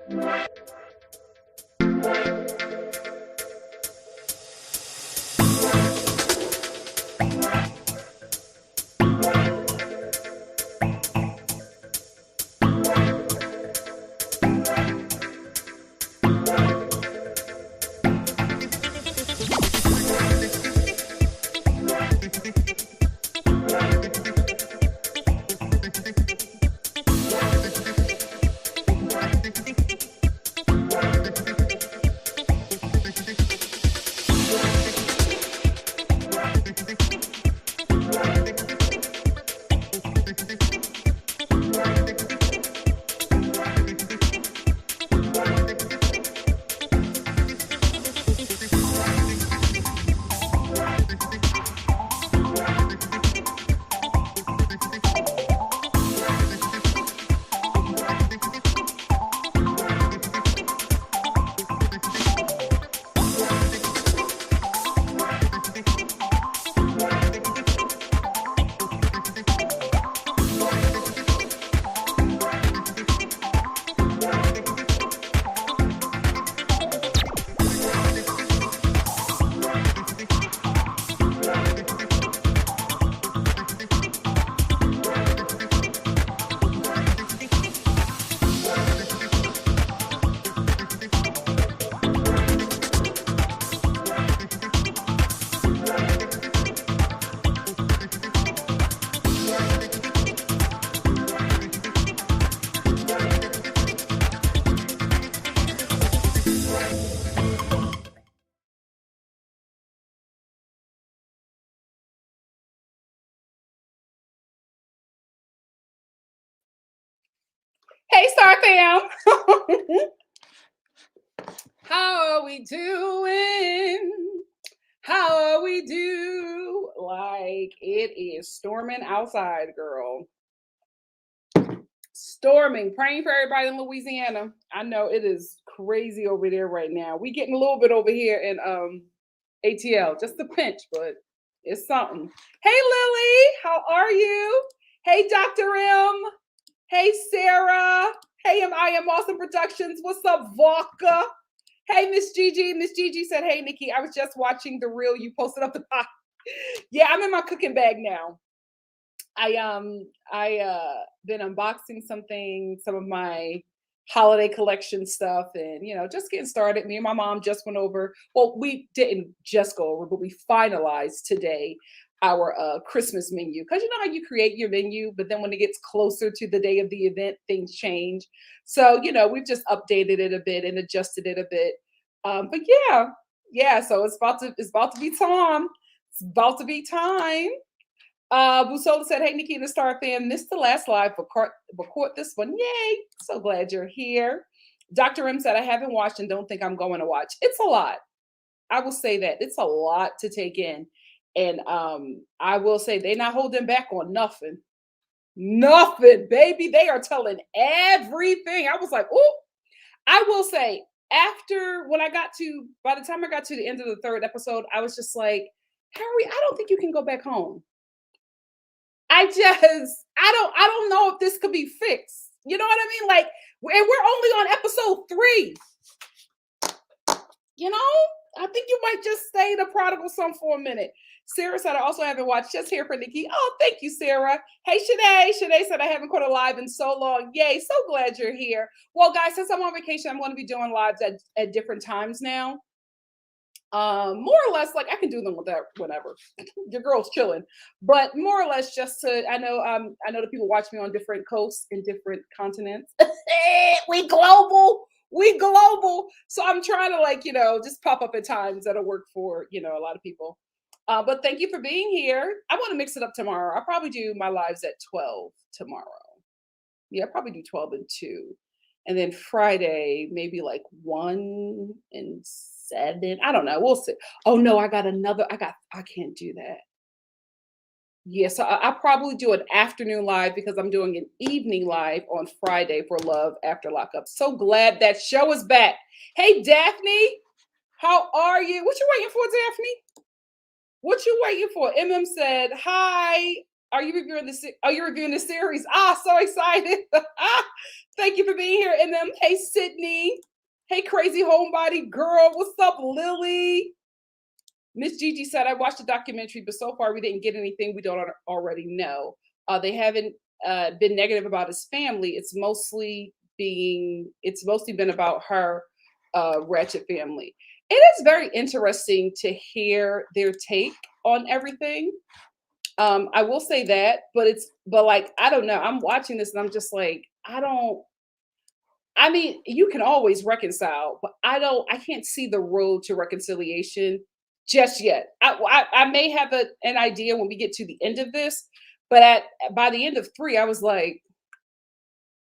Hey, Star Fam. How are we doing? How are we do? Like, it is storming outside, girl. Storming. Praying for everybody in Louisiana. I know it is crazy over there right now. We getting a little bit over here in ATL, just a pinch, but it's something. Hey, Lily, how are you? Hey, Dr. M. Hey, Sarah. Hey, I Am Awesome Productions. What's up, Vodka? Hey, Miss Gigi. Miss Gigi said, hey, Nikki, I was just watching the reel you posted up the pot. Yeah, I'm in my cooking bag now. I been unboxing some of my holiday collection stuff, and just getting started. Me and my mom just went over. Well, we didn't just go over, but we finalized today our Christmas menu, because you know how you create your menu, but then when it gets closer to the day of the event, things change. So we've just updated it a bit and adjusted it a bit. But yeah. So it's about to be time. It's about to be time. Busola said, hey, Nikki and the Star fan, missed the last live, but caught this one. Yay. So glad you're here. Dr. M said, I haven't watched and don't think I'm going to watch. It's a lot. I will say that. It's a lot to take in. And I will say they're not holding back on nothing. Nothing, baby. They are telling everything. I was like, oh, I will say, by the time I got to the end of the third episode, I was just like, Harry, I don't think you can go back home. I don't know if this could be fixed. You know what I mean? Like, and we're only on episode 3. I think you might just stay the prodigal son for a minute. Sarah said, I also haven't watched Just Here for Nikki. Oh, thank you, Sarah. Hey, Shanae. Shanae said, I haven't caught a live in so long. Yay, so glad you're here. Well, guys, since I'm on vacation, I'm going to be doing lives at different times now. More or less, like I can do them whenever. Your girl's chilling. But more or less just to, I know that people watch me on different coasts in different continents. We global. So I'm trying to just pop up at times that'll work for, a lot of people. But thank you for being here. I want to mix it up tomorrow. I'll probably do my lives at 12 tomorrow. Yeah, I'll probably do 12 and 2. And then Friday, maybe like 1 and 7. I don't know. We'll see. Oh no, I can't do that. Yeah, so I'll probably do an afternoon live because I'm doing an evening live on Friday for Love After Lockup. So glad that show is back. Hey, Daphne, how are you? What you waiting for, Daphne? What you waiting for? MM said, hi, Are you reviewing the? Are you reviewing the series? Ah, so excited! Thank you for being here. And then, hey Sydney, hey crazy homebody girl, what's up, Lily? Miss Gigi said, I watched the documentary, but so far we didn't get anything we don't already know. They haven't been negative about his family. It's mostly been about her wretched family. It is very interesting to hear their take on everything. I will say that, but like, I don't know. I'm watching this and I'm just like, I mean, you can always reconcile, but I can't see the road to reconciliation just yet. I may have an idea when we get to the end of this, but by the end of 3, I was like,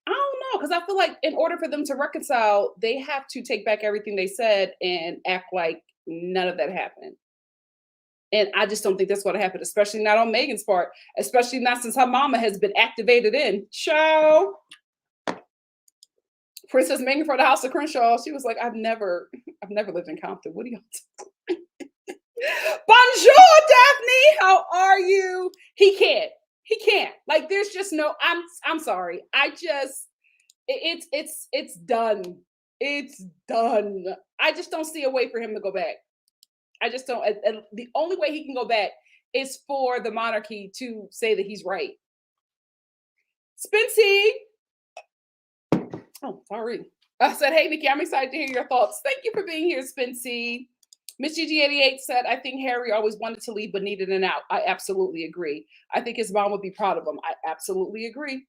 I don't know, because I feel like in order for them to reconcile, they have to take back everything they said and act like none of that happened. And I just don't think that's going to happen, especially not on Meghan's part, especially not since her mama has been activated in. Ciao. Princess Meghan for the House of Crenshaw. She was like, I've never lived in Compton. What are y'all Bonjour, Daphne. How are you? He can't. Like, there's just no, I'm sorry. It's done. It's done. I just don't see a way for him to go back. I just don't. And the only way he can go back is for the monarchy to say that he's right. Spency. Oh, sorry. I said, hey, Nikki, I'm excited to hear your thoughts. Thank you for being here, Spency. Miss GG88 said, I think Harry always wanted to leave but needed an out. I absolutely agree. I think his mom would be proud of him. I absolutely agree.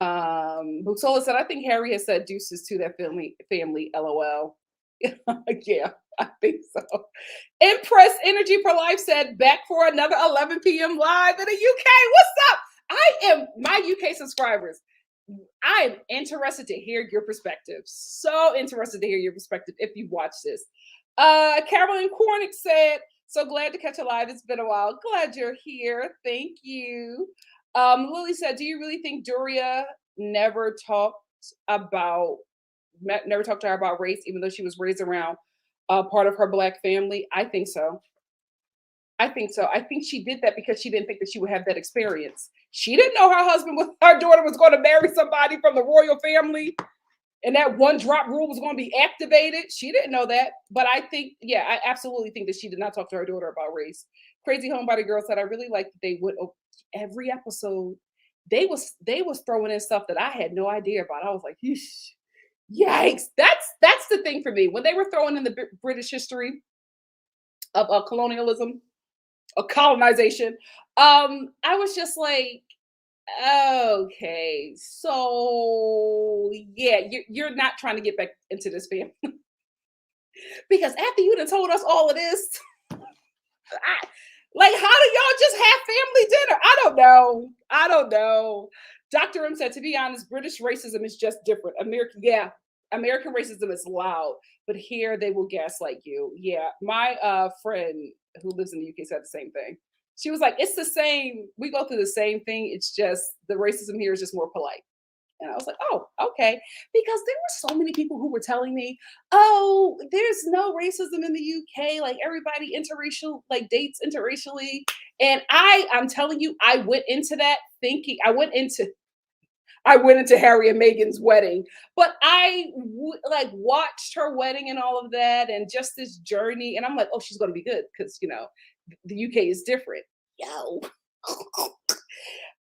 Busola said, I think Harry has said deuces to that family, LOL. Yeah, I think so. Impress Energy for Life said, back for another 11 p.m. live in the UK. What's up? I am, my UK subscribers, I am interested to hear your perspective. So interested to hear your perspective if you watch this. Carolyn Cornick said, so glad to catch you live. It's been a while. Glad you're here. Thank you. Lily said, do you really think Doria never talked to her about race, even though she was raised around part of her Black family? I think so. I think she did that because she didn't think that she would have that experience. She didn't know her daughter was going to marry somebody from the royal family and that one drop rule was going to be activated. She didn't know that. But I think, yeah, I absolutely think that she did not talk to her daughter about race. Crazy Homebody Girl said, I really like that they would, every episode, they was throwing in stuff that I had no idea about. I was like, yikes. That's the thing for me. When they were throwing in the British history of colonialism, or colonization, I was just like, okay, so yeah, you're not trying to get back into this family. Because after you done told us all of this, like, how do y'all just have family dinner? I don't know. Dr. M said, to be honest, British racism is just different. American racism is loud, but here they will gaslight you. Yeah, my friend who lives in the UK said the same thing. She was like, it's the same. We go through the same thing. It's just the racism here is just more polite. And I was like, oh, okay. Because there were so many people who were telling me, oh, there's no racism in the UK. Like, everybody interracial, like, dates interracially. And I'm telling you, I went into that thinking, I went into Harry and Meghan's wedding, but I like watched her wedding and all of that and just this journey. And I'm like, oh, she's going to be good because, you know, the UK is different. Yo.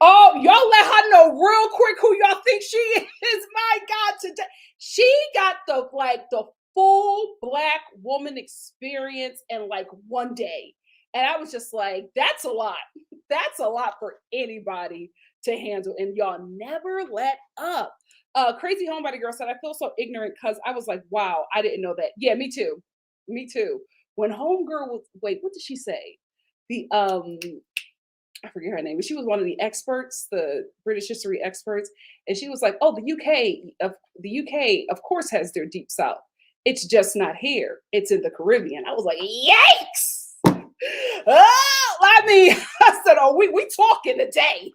Oh, y'all let her know real quick who y'all think she is. My God, today she got the full Black woman experience in like one day. And I was just like, that's a lot. That's a lot for anybody to handle. And y'all never let up. Crazy Homebody Girl said, I feel so ignorant because I was like, wow, I didn't know that. Yeah, me too. When Homegirl was, wait, what did she say? I forget her name, but she was one of the experts, the British history experts. And she was like, oh, the UK, of course, has their deep South. It's just not here. It's in the Caribbean. I was like, yikes. Oh, I mean, I said, oh, we talking today.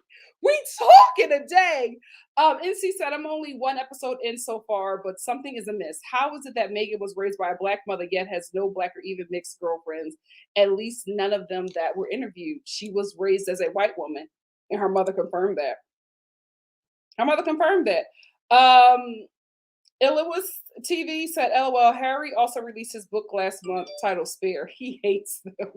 NC said, I'm only one episode in so far, but something is amiss. How is it that Meghan was raised by a black mother, yet has no black or even mixed girlfriends? At least none of them that were interviewed. She was raised as a white woman, and her mother confirmed that. Her mother confirmed that. Illowis TV said, LOL, Harry also released his book last month titled Spare. He hates them.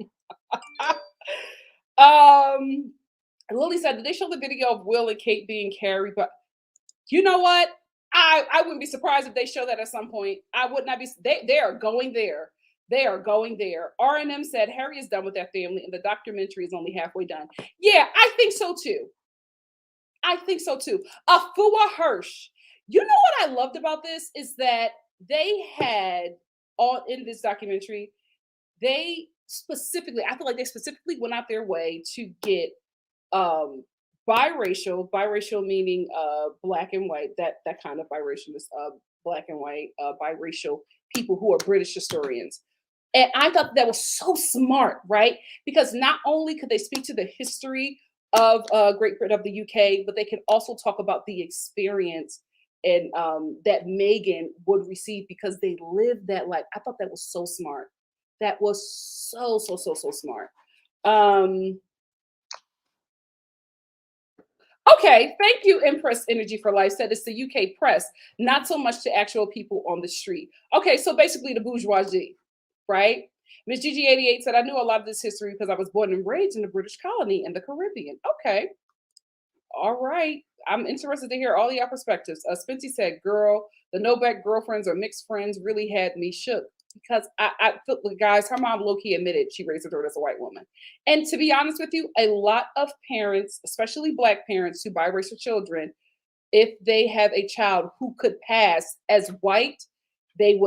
Lily said, did they show the video of Will and Kate being carried? But you know what? I wouldn't be surprised if they show that at some point. I would not be. They are going there. They are going there. R&M said Harry is done with that family, and the documentary is only halfway done. Yeah, I think so too. I think so too. Afua Hirsch. You know what I loved about this is that they had all in this documentary. They specifically, I feel like they specifically went out their way to get biracial meaning black and white, that kind of biracial is black and white, biracial people who are British historians. And I thought that was so smart, right? Because not only could they speak to the history of Great Britain, of the UK, but they could also talk about the experience and that Meghan would receive because they lived that life. I thought that was so smart. That was so smart. Okay, thank you, Empress Energy for Life said it's the UK press, not so much to actual people on the street. Okay, so basically the bourgeoisie, right? Miss Gigi88 said, I knew a lot of this history because I was born and raised in the British colony in the Caribbean. Okay, all right. I'm interested to hear all your perspectives. Spency said, girl, the no-back girlfriends or mixed friends really had me shook because I felt the guys, her mom low-key admitted she raised her daughter as a white woman. And to be honest with you, a lot of parents, especially black parents who biracial children, if they have a child who could pass as white, they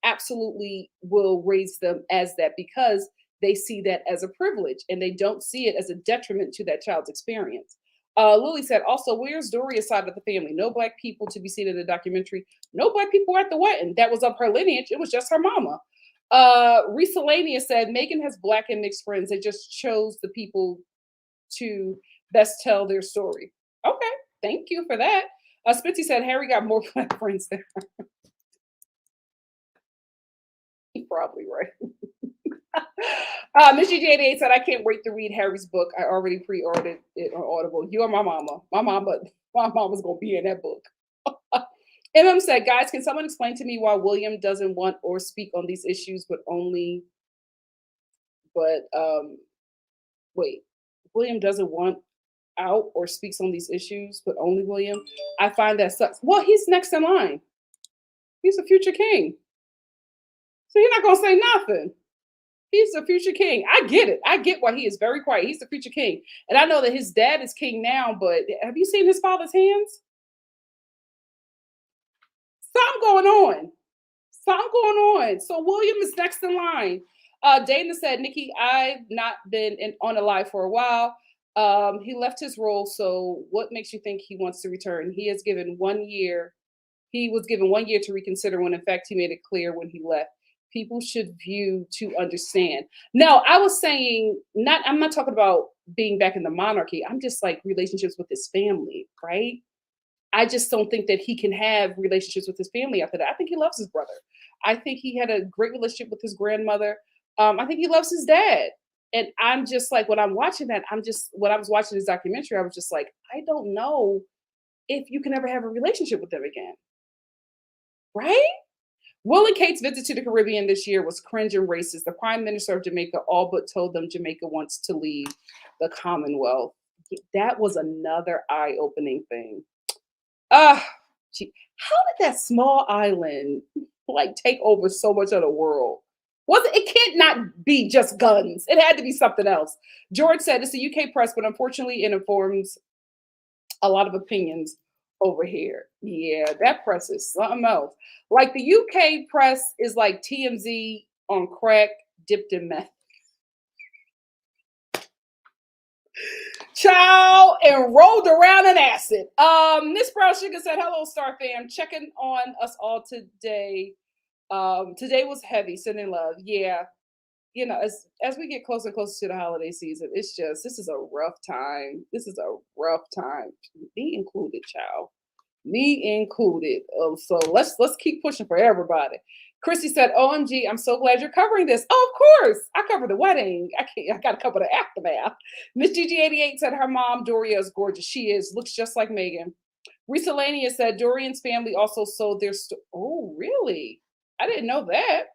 absolutely will raise them as that because they see that as a privilege and they don't see it as a detriment to that child's experience. Lily said, also, where's Doria's side of the family? No black people to be seen in the documentary. No black people at the wedding. That was of her lineage. It was just her mama. Resalania said, Meghan has black and mixed friends. They just chose the people to best tell their story. Okay, thank you for that. Spitzy said, Harry got more black friends there. He's probably right. Miss G88 said, I can't wait to read Harry's book. I already pre-ordered it on Audible. You are my mama. My mama's going to be in that book. MM said, guys, can someone explain to me why William doesn't want or speak on these issues, William doesn't want out or speaks on these issues, but only William? I find that sucks. Well, he's next in line. He's a future king. So he's not going to say nothing. He's the future king. I get it. I get why he is very quiet. He's the future king. And I know that his dad is king now, but have you seen his father's hands? Something going on. Something going on. So William is next in line. Dana said, Nikki, I've not been on a live for a while. He left his role. So what makes you think he wants to return? He was given 1 year to reconsider when in fact he made it clear when he left. People should view to understand. No, I was saying I'm not talking about being back in the monarchy. I'm just like relationships with his family, right? I just don't think that he can have relationships with his family after that. I think he loves his brother. I think he had a great relationship with his grandmother. I think he loves his dad. And I'm just like, when I'm watching that, when I was watching this documentary, I was just like, I don't know if you can ever have a relationship with them again. Right? Will and Kate's visit to the Caribbean this year was cringe and racist. The Prime Minister of Jamaica all but told them Jamaica wants to leave the Commonwealth. That was another eye-opening thing. How did that small island take over so much of the world? It can't not be just guns. It had to be something else. George said it's the UK press, but unfortunately it informs a lot of opinions over here. Yeah, that press is something else. Like the UK press is like TMZ on crack dipped in meth. Child and rolled around in acid. Miss Brown Sugar said, hello, Star fam. Checking on us all today. Today was heavy, sending love. Yeah. as we get closer and closer to the holiday season, this is a rough time. This is a rough time. Me included, child. Me included. So let's keep pushing for everybody. Chrissy said, "OMG, I'm so glad you're covering this." Oh, of course, I covered the wedding. I got to cover the aftermath. Miss GG88 said her mom Doria is gorgeous. She is. Looks just like Meghan. Risa Lania said Dorian's family also sold their. Oh, really? I didn't know that.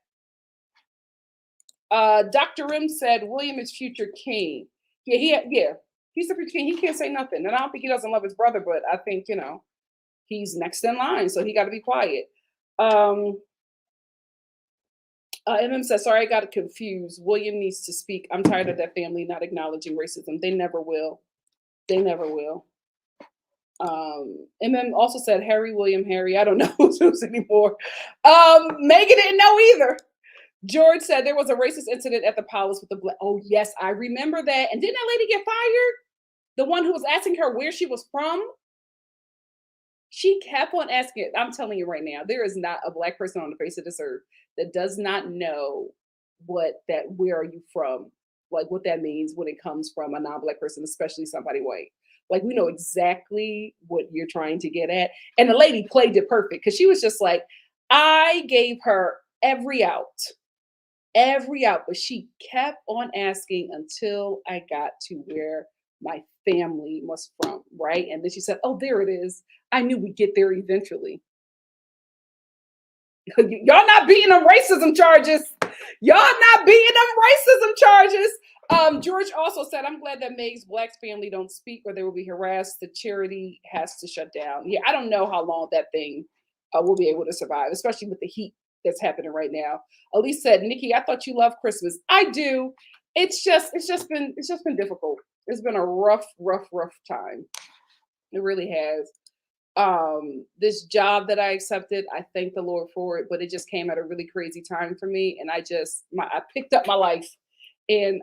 Dr. Rim said William is future king. Yeah, he's the future king. He can't say nothing, and I don't think he doesn't love his brother, but I think he's next in line, so he got to be quiet. MM says, sorry, I got confused. William needs to speak. I'm tired of that family not acknowledging racism. They never will. They never will. MM also said Harry, William, Harry. I don't know who's anymore. Megan didn't know either. George said there was a racist incident at the palace with the black. Oh, yes, I remember that. And didn't that lady get fired? The one who was asking her where she was from? She kept on asking it. I'm telling you right now, there is not a black person on the face of this earth that does not know where are you from? Like what that means when it comes from a non-black person, especially somebody white. Like we know exactly what you're trying to get at. And the lady played it perfect because she was just like, I gave her every out, but she kept on asking until I got to where my family was from, right? And then she said, oh, there it is. I knew we'd get there eventually. Y'all not beating them racism charges. George also said, I'm glad that Meg's Black's family don't speak or they will be harassed. The charity has to shut down. Yeah, I don't know how long that thing will be able to survive, especially with the heat that's happening right now. Elise said, Nikki, I thought you loved Christmas. I do. It's just been difficult. It's been a rough time. It really has. This job that I accepted, I thank the Lord for it, but it just came at a really crazy time for me. And I picked up my life and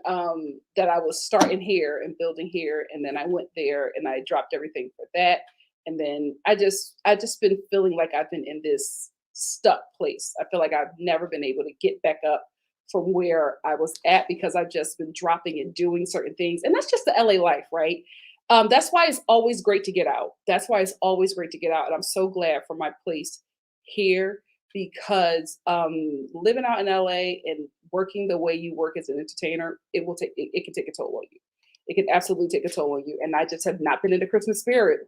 that I was starting here and building here. And then I went there and I dropped everything for that. And then I just been feeling like I've been in this stuck place. I feel like I've never been able to get back up from where I was at because I've just been dropping and doing certain things. And that's just the LA life, right? That's why it's always great to get out. And I'm so glad for my place here because living out in LA and working the way you work as an entertainer, it can take a toll on you. It can absolutely take a toll on you. And I just have not been in the Christmas spirit.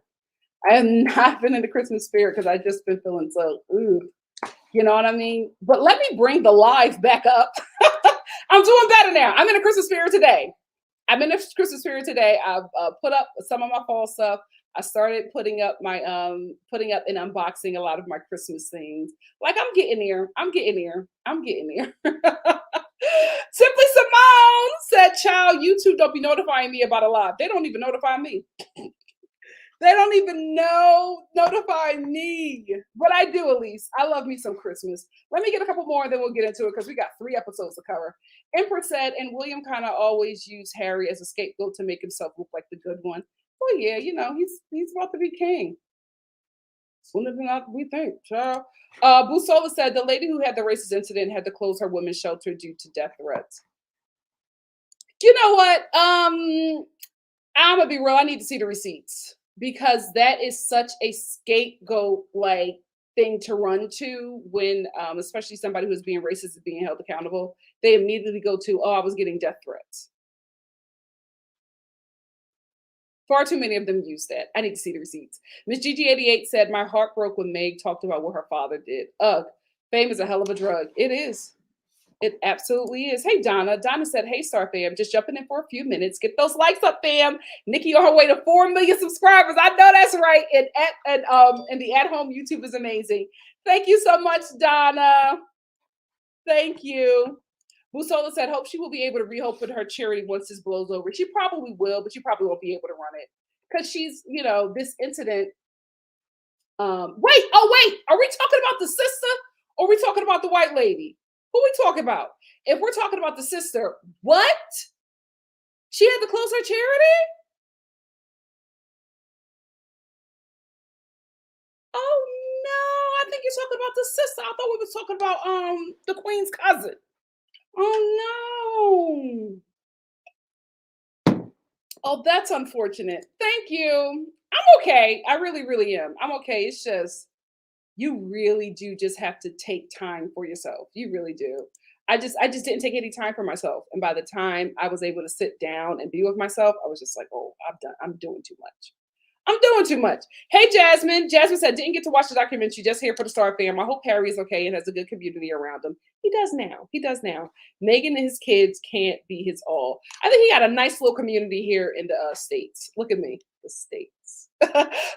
I have not been in the Christmas spirit because I've just been feeling so, you know what I mean? But let me bring the live back up. I'm doing better now. I'm in the Christmas spirit today. I've put up some of my fall stuff. I started putting up and unboxing a lot of my Christmas things. Like I'm getting there. Simply Simone said, child, YouTube don't be notifying me about a lot. They don't even notify me. They don't even notify me. But I do, at least. I love me some Christmas. Let me get a couple more and then we'll get into it because we got 3 episodes to cover. Empress said, and William kind of always used Harry as a scapegoat to make himself look like the good one. Well, yeah, he's about to be king. Sooner than we think, child. Busola said the lady who had the racist incident had to close her women's shelter due to death threats. You know what? I'm gonna be real. I need to see the receipts because that is such a scapegoat like thing to run to when, especially somebody who's being racist is being held accountable. They immediately go to, oh, I was getting death threats. Far too many of them use that. I need to see the receipts. Miss GG88 said, my heart broke when Meg talked about what her father did. Ugh, fame is a hell of a drug. It is. It absolutely is. Hey, Donna. Donna said, hey, Star fam, just jumping in for a few minutes. Get those likes up, fam. Nikki on her way to 4 million subscribers. I know that's right. And the at-home YouTube is amazing. Thank you so much, Donna. Thank you. Busola said, hope she will be able to reopen her charity once this blows over. She probably will, but she probably won't be able to run it. Because she's, this incident. Wait. Are we talking about the sister or are we talking about the white lady? Who are we talking about? If we're talking about the sister, what? She had to close her charity? Oh no, I think you're talking about the sister. I thought we were talking about the queen's cousin. Oh Oh. Oh, that's unfortunate. Thank you. I'm okay. I really, really am. I'm okay. It's just you really do just have to take time for yourself. You really do. I just didn't take any time for myself. And by the time I was able to sit down and be with myself, I was just like, oh, I'm doing too much. I'm doing too much. Hey, Jasmine. Jasmine said, didn't get to watch the documentary, just here for the Star fam. I hope Harry is okay and has a good community around him. He does now. He does now. Meghan and his kids can't be his all. I think he got a nice little community here in the States. Look at me, the States.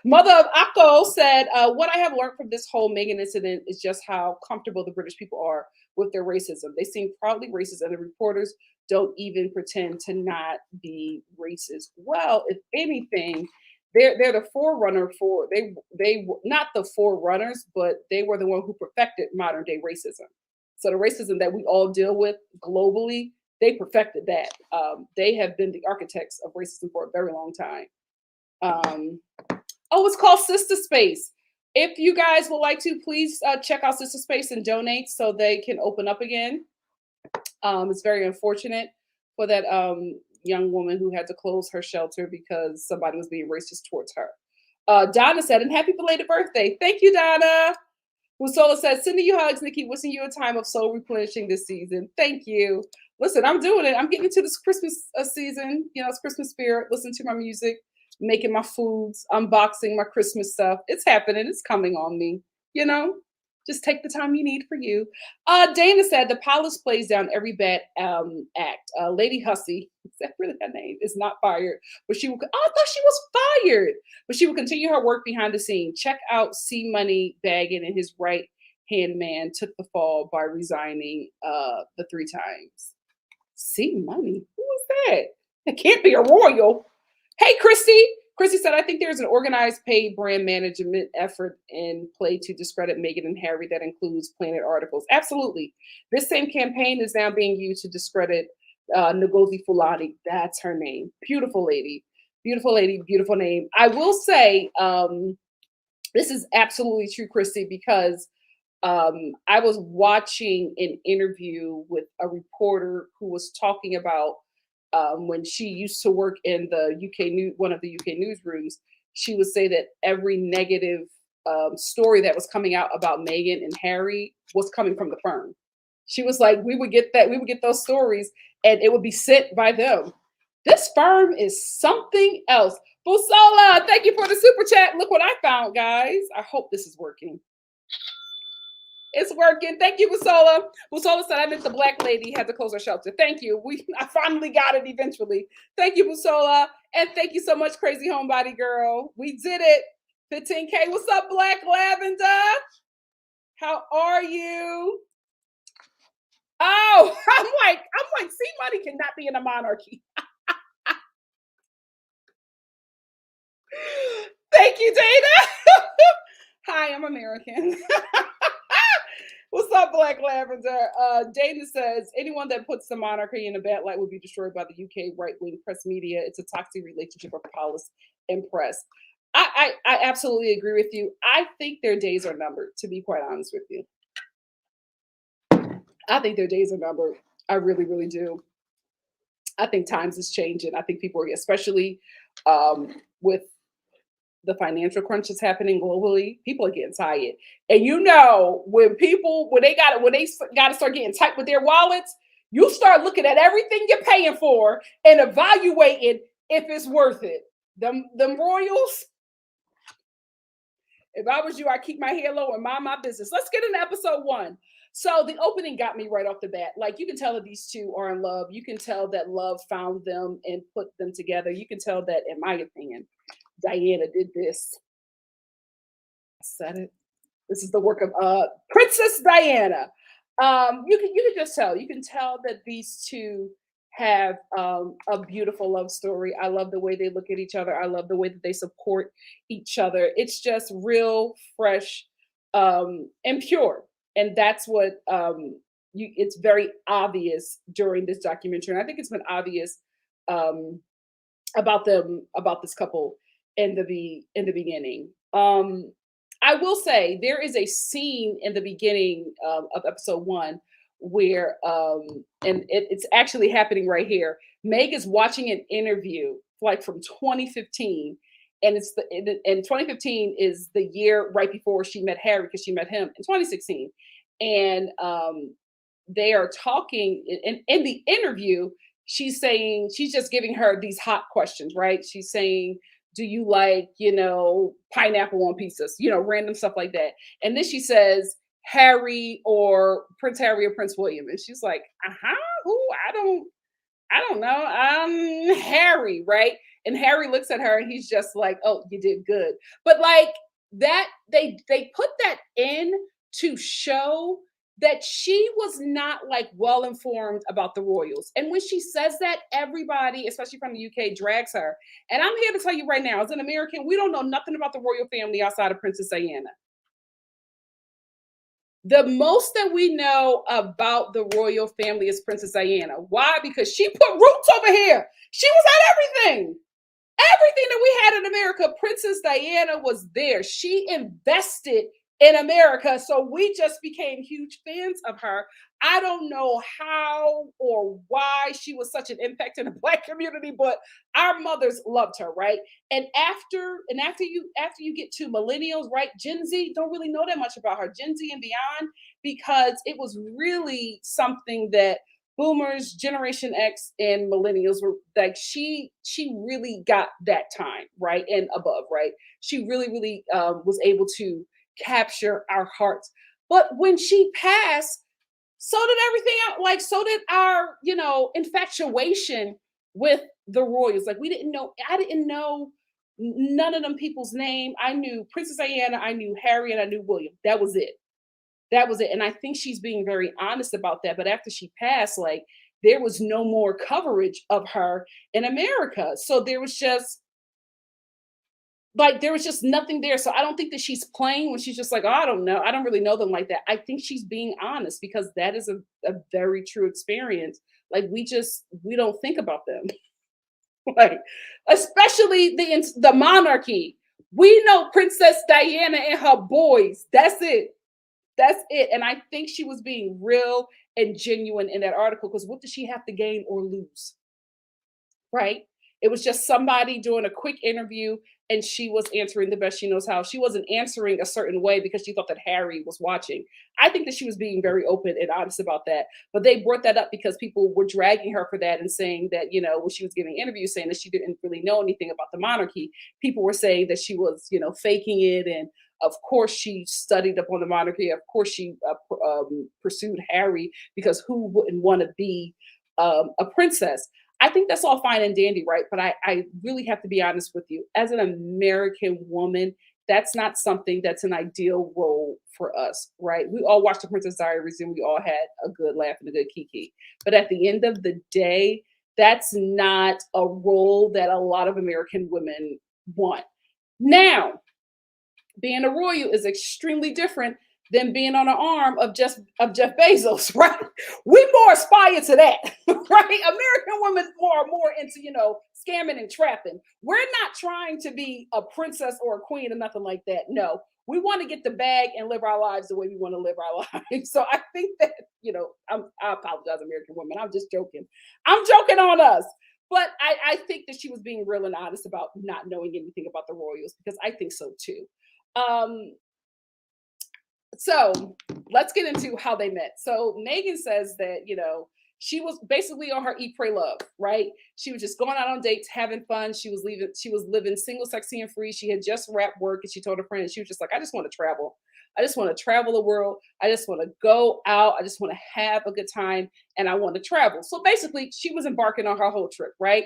Mother of Akko said, what I have learned from this whole Meghan incident is just how comfortable the British people are with their racism. They seem proudly racist, and the reporters don't even pretend to not be racist. Well, if anything, they're the forerunner for they not the forerunners, but they were the one who perfected modern day racism. So the racism that we all deal with globally, they perfected that. They have been the architects of racism for a very long time. Oh, it's called Sister Space. If you guys would like to, please check out Sister Space and donate so they can open up again. It's very unfortunate for that young woman who had to close her shelter because somebody was being racist towards her. Donna said, and happy belated birthday. Thank you, Donna. Musola said, sending you hugs, Nikki, wishing you a time of soul replenishing this season. Thank you. Listen, I'm doing it. I'm getting into this Christmas season. You know, it's Christmas spirit. Listen to my music, making my foods, unboxing my Christmas stuff. It's happening. It's coming on me. You know, just take the time you need for you. Dana said the palace plays down every bad act. Lady Hussey, is that really her name? Is not fired, but she will. Oh, I thought she was fired, but she will continue her work behind the scene. Check out C Money Baggin and his right hand man took the fall by resigning the 3 times. C Money, who is that? It can't be a royal. Hey, Christy. Christy said, I think there's an organized paid brand management effort in play to discredit Meghan and Harry that includes planted articles. Absolutely. This same campaign is now being used to discredit Ngozi Fulani. That's her name. Beautiful lady. Beautiful lady. Beautiful name. I will say this is absolutely true, Christy, because I was watching an interview with a reporter who was talking about when she used to work in the one of the UK newsrooms. She would say that every negative story that was coming out about Meghan and Harry was coming from the firm. She was like, we would get those stories, and it would be sent by them. This firm is something else. Busola, thank you for the super chat. Look what I found, guys. I hope this is working. It's working. Thank you, Busola. Busola said I meant the black lady had to close her shelter. Thank you. I finally got it eventually. Thank you, Busola. And thank you so much, Crazy Homebody Girl. We did it. 15K. What's up, Black Lavender? How are you? Oh, I'm like, see, money cannot be in a monarchy. Thank you, Dana. Hi, I'm American. What's up, Black Lavender? Dana says, anyone that puts the monarchy in a bad light will be destroyed by the UK right-wing press media. It's a toxic relationship of palace and press. I absolutely agree with you. I think their days are numbered, to be quite honest with you. I think their days are numbered. I really, really do. I think times is changing. I think people are, especially with the financial crunch that's happening globally, people are getting tired. And you know, when they got to start getting tight with their wallets, you start looking at everything you're paying for and evaluating if it's worth it. Them royals. If I was you, I'd keep my hair low and mind my business. Let's get into episode 1. So the opening got me right off the bat. Like, you can tell that these two are in love. You can tell that love found them and put them together. You can tell that, in my opinion, Diana did this. I said it. This is the work of Princess Diana. You can just tell. You can tell that these two have a beautiful love story. I love the way they look at each other. I love the way that they support each other. It's just real, fresh, and pure. And that's what it's very obvious during this documentary. And I think it's been obvious about this couple in the beginning. I will say there is a scene in the beginning of episode 1 where it's actually happening right here. Meg is watching an interview like from 2015, and and 2015 is the year right before she met Harry, because she met him in 2016. And they are talking in the interview. She's saying, she's just giving her these hot questions, right? She's saying, do you like, pineapple on pizzas, random stuff like that. And then she says, Harry or Prince Harry or Prince William. And she's like, who? I don't know. Harry, right? And Harry looks at her and he's just like, oh, you did good. But like that, they put that in to show that she was not like well informed about the royals. And when she says that, everybody, especially from the UK, drags her. And I'm here to tell you right now, as an American, we don't know nothing about the royal family outside of Princess Diana. The most that we know about the royal family is Princess Diana. Why? Because she put roots over here. She was at everything. Everything that we had in America, Princess Diana was there. She invested in America. So we just became huge fans of her. I don't know how or why she was such an impact in the Black community, but our mothers loved her, right? And after you get to millennials, right? Gen Z don't really know that much about her, Gen Z and beyond, because it was really something that boomers, Generation X, and millennials were like, she really got that time, right? And above, right? She really was able to capture our hearts. But when she passed, so did everything else. Like, so did our, infatuation with the royals. Like, I didn't know none of them people's name. I knew Princess Diana, I knew Harry, and I knew William. That was it. That was it. And I think she's being very honest about that. But after she passed, like, there was no more coverage of her in America. So there was just nothing there. So I don't think that she's playing when she's just like, oh, I don't know. I don't really know them like that. I think she's being honest, because that is a very true experience. Like, we don't think about them. Like, especially the monarchy. We know Princess Diana and her boys. That's it. That's it. And I think she was being real and genuine in that article, because what does she have to gain or lose? Right? It was just somebody doing a quick interview, and she was answering the best she knows how. She wasn't answering a certain way because she thought that Harry was watching. I think that she was being very open and honest about that. But they brought that up because people were dragging her for that and saying that, when she was giving interviews, saying that she didn't really know anything about the monarchy. People were saying that she was, faking it. And of course, she studied up on the monarchy. Of course, she pursued Harry, because who wouldn't want to be a princess? I think that's all fine and dandy, right? But I really have to be honest with you. As an American woman, that's not something that's an ideal role for us, right? We all watched The Princess Diaries and we all had a good laugh and a good kiki. But at the end of the day, that's not a role that a lot of American women want. Now, being a royal is extremely different than being on the arm of Jeff Bezos, right? We more aspire to that, right? American women are more into, scamming and trapping. We're not trying to be a princess or a queen or nothing like that. No, we want to get the bag and live our lives the way we want to live our lives. So I think that, I apologize, American women. I'm just joking. I'm joking on us. But I think that she was being real and honest about not knowing anything about the royals, because I think so too. So let's get into how they met. So Meghan says that, she was basically on her eat, pray, love, right? She was just going out on dates, having fun. She was living single, sexy, and free. She had just wrapped work, and she told her friend, she was just like, I just want to travel. I just want to travel the world. I just want to go out. I just want to have a good time, and I want to travel. So basically, she was embarking on her whole trip, right?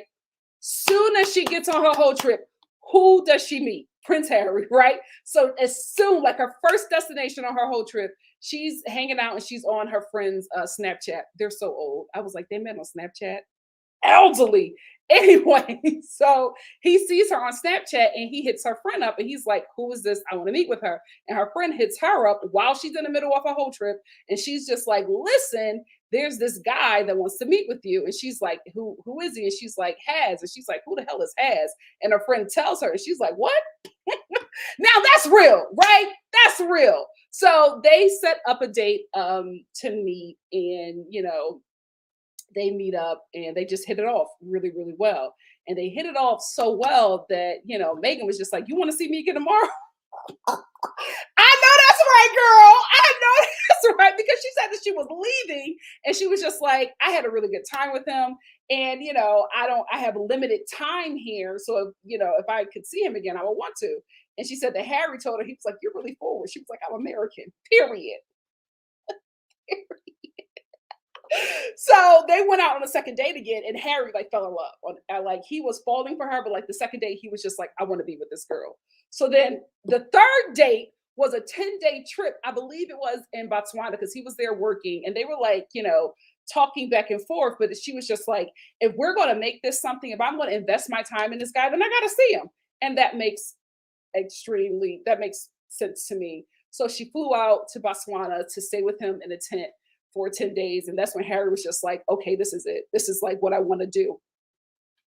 Soon as she gets on her whole trip, who does she meet? Prince Harry, right? So as soon, like her first destination on her whole trip, she's hanging out and she's on her friend's Snapchat. They're so old. I was like, they met on Snapchat? Elderly. Anyway, so he sees her on Snapchat and he hits her friend up and he's like, who is this? I want to meet with her. And her friend hits her up while she's in the middle of her whole trip. And she's just like, listen, there's this guy that wants to meet with you. And she's like, who is he? And she's like, Has. And she's like, who the hell is Has? And her friend tells her, and she's like, what? Now that's real, right? That's real. So they set up a date to meet, and they meet up and they just hit it off really, really well. And they hit it off so well that Meghan was just like, you want to see me again tomorrow? I know that's right, girl. I know that's right, because she said that she was leaving and she was just like, I had a really good time with him. And I have limited time here. So if I could see him again, I would want to. And she said that Harry told her, he was like, you're really forward. She was like, I'm American, period. So they went out on a second date again, and Harry like fell in love. Like he was falling for her, but like the second date, he was just like, I want to be with this girl. So then the third date was a 10-day trip. I believe it was in Botswana, because he was there working, and they were like, talking back and forth. But she was just like, if we're going to make this something, if I'm going to invest my time in this guy, then I got to see him. And that makes sense to me. So she flew out to Botswana to stay with him in a tent for 10 days. And that's when Harry was just like, okay, this is it. This is like what I want to do.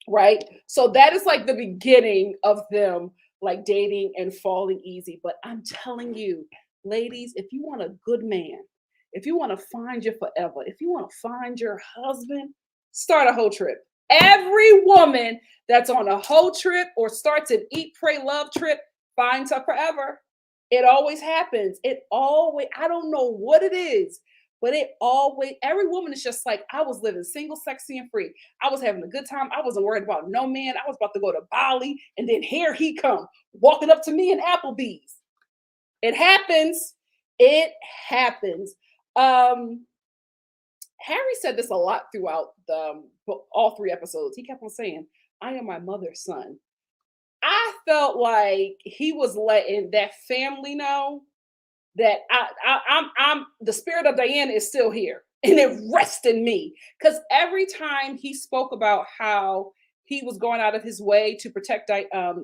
Right. So that is like the beginning of them like dating and falling easy. But I'm telling you, ladies, if you want a good man, if you want to find your forever, if you want to find your husband, start a whole trip. Every woman that's on a whole trip or starts an eat, pray, love trip finds her forever. It always happens. I don't know what it is, but every woman is just like, I was living single, sexy, and free. I was having a good time. I wasn't worried about no man. I was about to go to Bali, and then here he come, walking up to me in Applebee's. It happens. It happens. Harry said this a lot throughout all 3 episodes. He kept on saying, I am my mother's son. I felt like he was letting that family know that I'm the spirit of Diana is still here, and it rests in me. Because every time he spoke about how he was going out of his way to protect Meghan,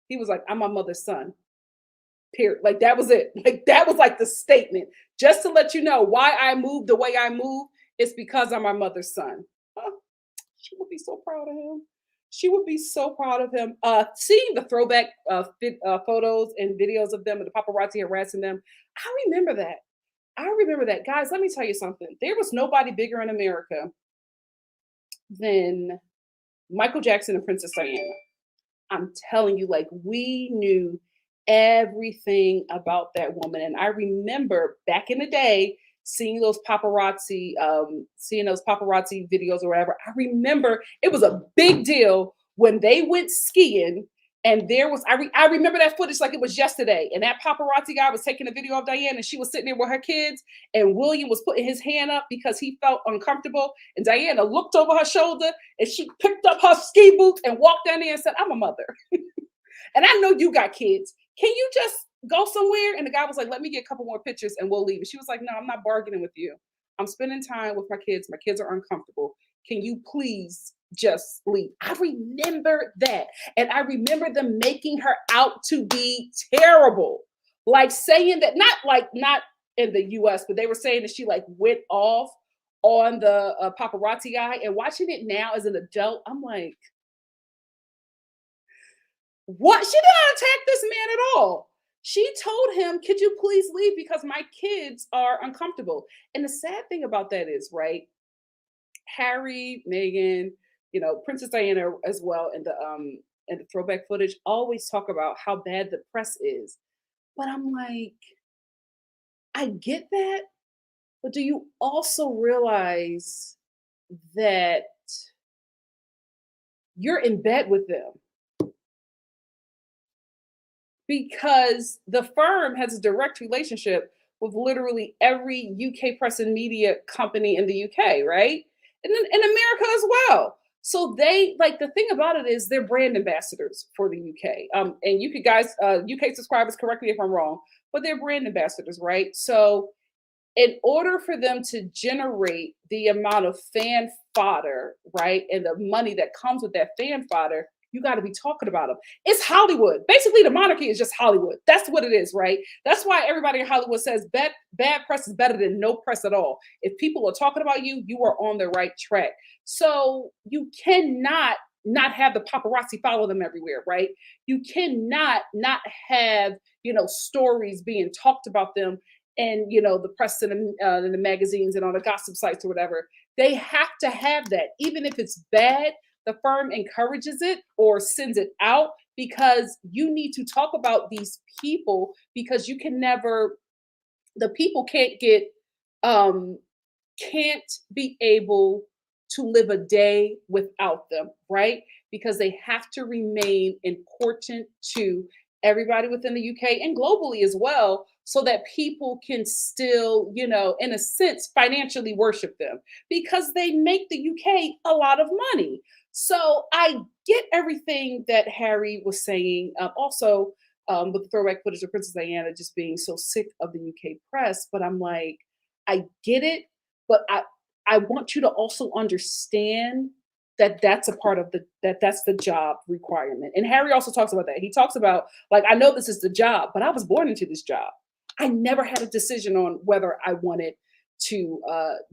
he was like, I'm my mother's son. Period. Like that was it. Like that was like the statement. Just to let you know why I moved the way I move, it's because I'm my mother's son. She would be so proud of him. She would be so proud of him. Seeing the throwback photos and videos of them and the paparazzi harassing them, I remember that. Guys, let me tell you something. There was nobody bigger in America than Michael Jackson and Princess Diana. I'm telling you, like, we knew everything about that woman. And I remember back in the day seeing those paparazzi videos or whatever. I remember it was a big deal when they went skiing, and there was I remember that footage like it was yesterday. And that paparazzi guy was taking a video of Diane, and she was sitting there with her kids, and William was putting his hand up because he felt uncomfortable. And Diana looked over her shoulder, and she picked up her ski boots and walked down there and said, I'm a mother. And I know you got kids. Can you just go somewhere? And the guy was like, let me get a couple more pictures and we'll leave. And she was like, no, I'm not bargaining with you. I'm spending time with my kids. My kids are uncomfortable. Can you please just leave? I remember that. And I remember them making her out to be terrible. Like saying that, not in the US, but they were saying that she like went off on the paparazzi guy. And watching it now as an adult, I'm like, what? She did not attack this man at all. She told him, could you please leave because my kids are uncomfortable. And the sad thing about that is, right, Harry, Meghan, Princess Diana as well, and the throwback footage always talk about how bad the press is. But I'm like, I get that, but do you also realize that you're in bed with them? Because the firm has a direct relationship with literally every UK press and media company in the UK, right? And then in America as well. So they, like, the thing about it is they're brand ambassadors for the UK. And you could guys, UK subscribers, correct me if I'm wrong, but they're brand ambassadors, right? So in order for them to generate the amount of fan fodder, right, and the money that comes with that fan fodder, you got to be talking about them. It's Hollywood. Basically, the monarchy is just Hollywood. That's what it is, right? That's why everybody in Hollywood says bad press is better than no press at all. If people are talking about you, you are on the right track. So you cannot not have the paparazzi follow them everywhere, right? You cannot not have, stories being talked about them and, the press and the magazines and on the gossip sites or whatever. They have to have that, even if it's bad. The firm encourages it or sends it out because you need to talk about these people, because you can never, the people um can't be able to live a day without them, right? Because they have to remain important to everybody within the UK and globally as well, so that people can still, in a sense, financially worship them because they make the UK a lot of money. So I get everything that Harry was saying. Also, with the throwback footage of Princess Diana just being so sick of the UK press, but I'm like, I get it, but I want you to also understand that that's a part of that's the job requirement. And Harry also talks about that. He talks about, like, I know this is the job, but I was born into this job. I never had a decision on whether I wanted to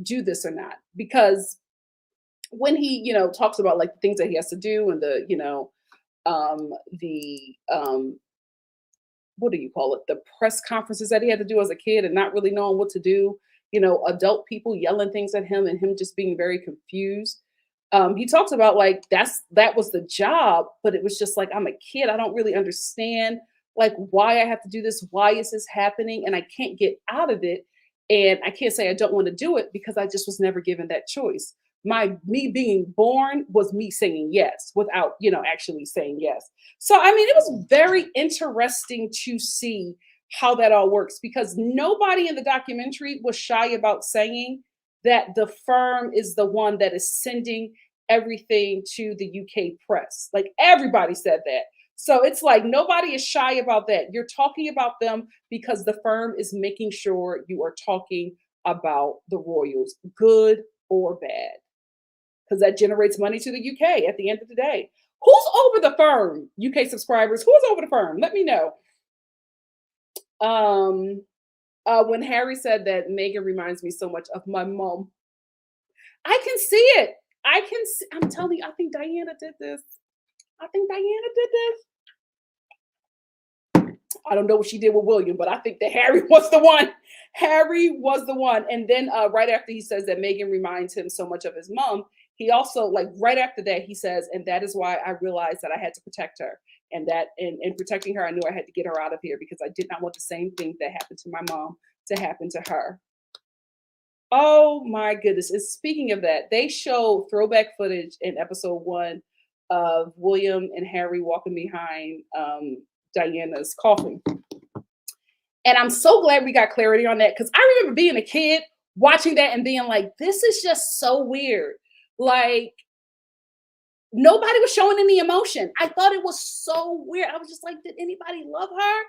do this or not, because when he, talks about like the things that he has to do and the what do you call it? The press conferences that he had to do as a kid and not really knowing what to do, adult people yelling things at him and him just being very confused. He talks about like that was the job, but it was just like, I'm a kid. I don't really understand like why I have to do this. Why is this happening? And I can't get out of it. And I can't say I don't want to do it because I just was never given that choice. Me being born was me saying yes without, actually saying yes. So, I mean, it was very interesting to see how that all works, because nobody in the documentary was shy about saying that the firm is the one that is sending everything to the UK press. Like everybody said that. So it's like nobody is shy about that. You're talking about them because the firm is making sure you are talking about the royals, good or bad, because that generates money to the UK at the end of the day. Who's over the firm? UK subscribers, who's over the firm? Let me know. When Harry said that Meghan reminds me so much of my mom, I can see it. I'm telling you, I think Diana did this. I don't know what she did with William, but I think that Harry was the one. Harry was the one. And then right after he says that Meghan reminds him so much of his mom, he also, like right after that, he says, and that is why I realized that I had to protect her. And that in protecting her, I knew I had to get her out of here because I did not want the same thing that happened to my mom to happen to her. Oh my goodness. And speaking of that, they show throwback footage in episode 1 of William and Harry walking behind Diana's coffin. And I'm so glad we got clarity on that, because I remember being a kid watching that and being like, this is just so weird. Like, nobody was showing any emotion. I thought it was so weird. I was just like, did anybody love her?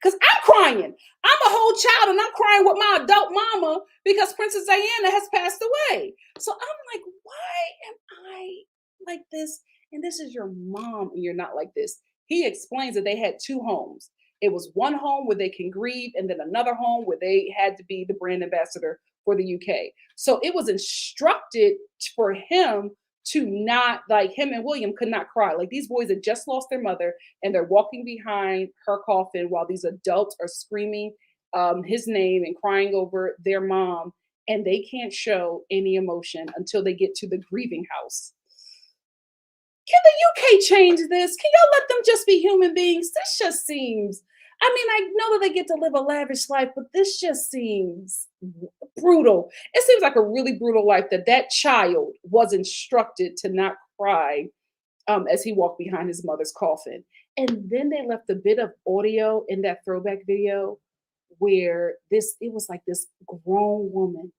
Because I'm crying. I'm a whole child and I'm crying with my adult mama because Princess Diana has passed away. So I'm like, why am I like this? And this is your mom and you're not like this. He explains that they had 2 homes. It was one home where they can grieve, and then another home where they had to be the brand ambassador for the UK. So it was instructed for him to not, like, him and William could not cry. Like, these boys had just lost their mother and they're walking behind her coffin while these adults are screaming his name and crying over their mom, and they can't show any emotion until they get to the grieving house. Can the UK change this? Can y'all let them just be human beings? This just seems, I mean, I know that they get to live a lavish life, but this just seems brutal. It seems like a really brutal life that child was instructed to not cry as he walked behind his mother's coffin. And then they left a bit of audio in that throwback video where it was like this grown woman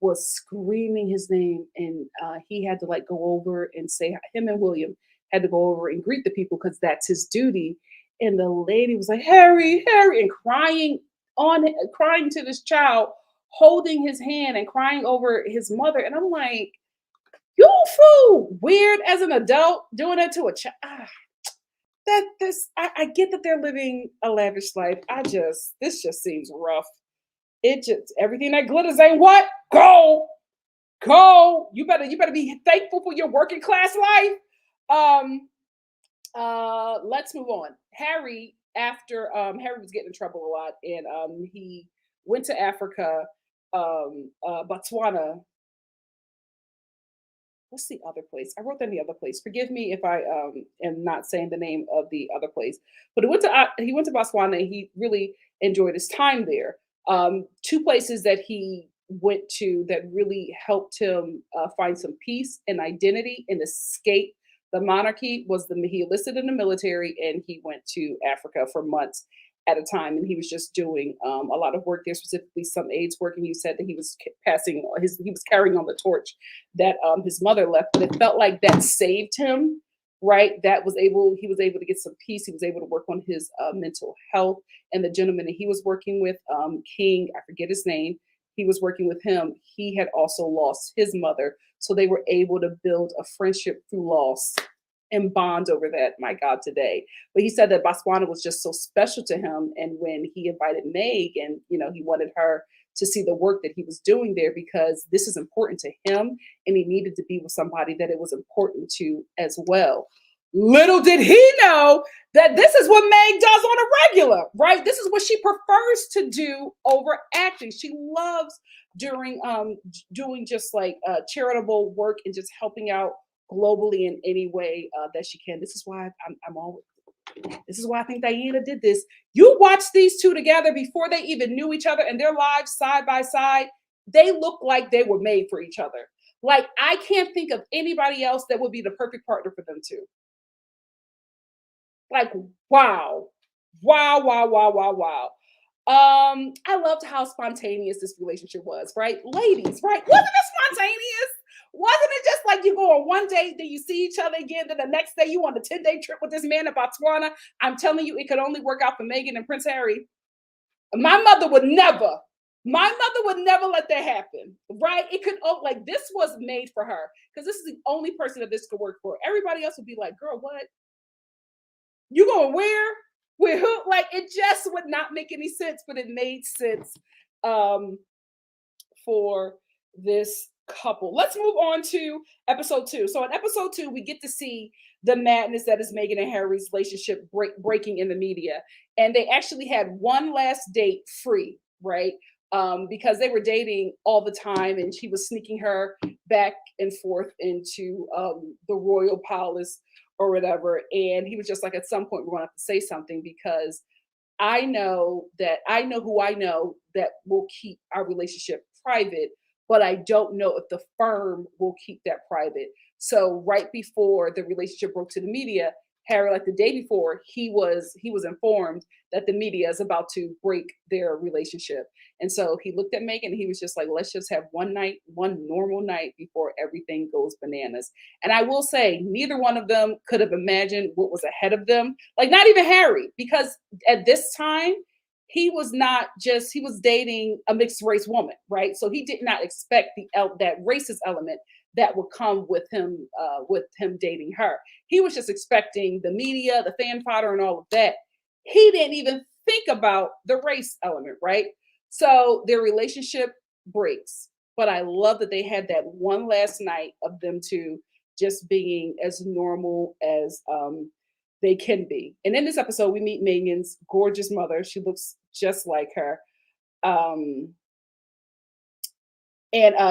was screaming his name, and he had to like go over and say, him and William had to go over and greet the people because that's his duty. And the lady was like, Harry, Harry, and crying to this child, holding his hand and crying over his mother. And I'm like, you fool, weird as an adult doing that to a child. that I get that they're living a lavish life. This just seems rough. It just everything that glitters ain't what? Gold. Gold. You better be thankful for your working class life. Um, let's move on. Harry, after Harry was getting in trouble a lot, and he went to Africa, Botswana. What's the other place? I wrote down the other place. Forgive me if I am not saying the name of the other place. But he went to Botswana and he really enjoyed his time there. Two places that he went to that really helped him find some peace and identity and escape the monarchy was he enlisted in the military and he went to Africa for months at a time, and he was just doing a lot of work there, specifically some AIDS work. And he said that he was he was carrying on the torch that his mother left, but it felt like that saved him. Right, he was able to get some peace. He was able to work on his mental health, and the gentleman that he was working with, King, I forget his name. He was working with him. He had also lost his mother, so they were able to build a friendship through loss and bond over that, my God, today. But he said that Botswana was just so special to him. And when he invited Meg and, he wanted her to see the work that he was doing there because this is important to him and he needed to be with somebody that it was important to as well. Little did he know that this is what Meg does on a regular, right? This is what she prefers to do over acting. She loves doing just like charitable work and just helping out globally in any way that she can. This is why I'm always. This is why I think Diana did this. You watch these two together before they even knew each other and their lives side by side. They look like they were made for each other. Like I can't think of anybody else that would be the perfect partner for them two. Like wow, wow, wow, wow, wow, wow. I loved how spontaneous this relationship was, right? Ladies, right? Wasn't it spontaneous? Wasn't it just like you go on one date, then you see each other again, then the next day you on a 10-day trip with this man in Botswana? I'm telling you, it could only work out for Meghan and Prince Harry. My mother would never let that happen, right? It could, like, this was made for her because this is the only person that this could work for. Everybody else would be like, girl, what? You going where? With who? Like, it just would not make any sense, but it made sense um, for this couple. Let's move on to episode 2. So in episode 2, we get to see the madness that is Meghan and Harry's relationship breaking in the media. And they actually had one last date free, right? Because they were dating all the time and she was sneaking her back and forth into the royal palace or whatever. And he was just like, at some point, we're going to have to say something because I know who I know that will keep our relationship private, but I don't know if the firm will keep that private. So right before the relationship broke to the media, Harry, like the day before, he was informed that the media is about to break their relationship. And so he looked at Meghan and he was just like, let's just have one normal night before everything goes bananas. And I will say, neither one of them could have imagined what was ahead of them. Like not even Harry, because at this time, he was dating a mixed race woman, right? So he did not expect that racist element that would come with him dating her. He was just expecting the media, the fan fodder, and all of that. He didn't even think about the race element, right? So their relationship breaks. But I love that they had that one last night of them two just being as normal as they can be. And in this episode, we meet Meghan's gorgeous mother. She looks just like her. And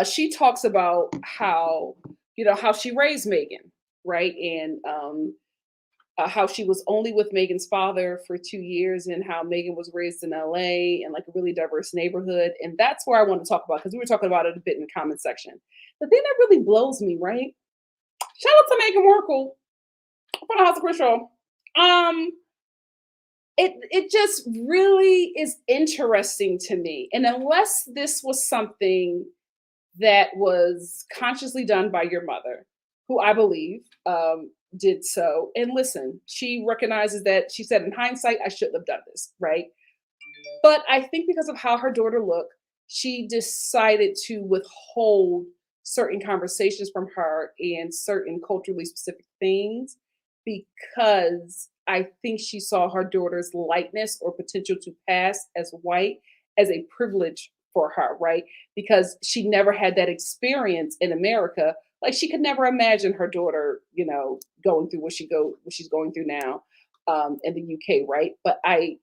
she talks about how she raised Meghan, right? And how she was only with Meghan's father for 2 years and how Meghan was raised in LA and like a really diverse neighborhood. And that's where I want to talk about, because we were talking about it a bit in the comment section. The thing that really blows me, right? Shout out to Meghan Markle from the House of Crystal. It just really is interesting to me. And unless this was something that was consciously done by your mother, who I believe did so. And listen, she recognizes that she said, in hindsight, I shouldn't have done this, right? But I think because of how her daughter looked, she decided to withhold certain conversations from her and certain culturally specific things because I think she saw her daughter's lightness or potential to pass as white as a privilege for her, right? Because she never had that experience in America. Like she could never imagine her daughter, going through what she's going through now in the UK, right? But I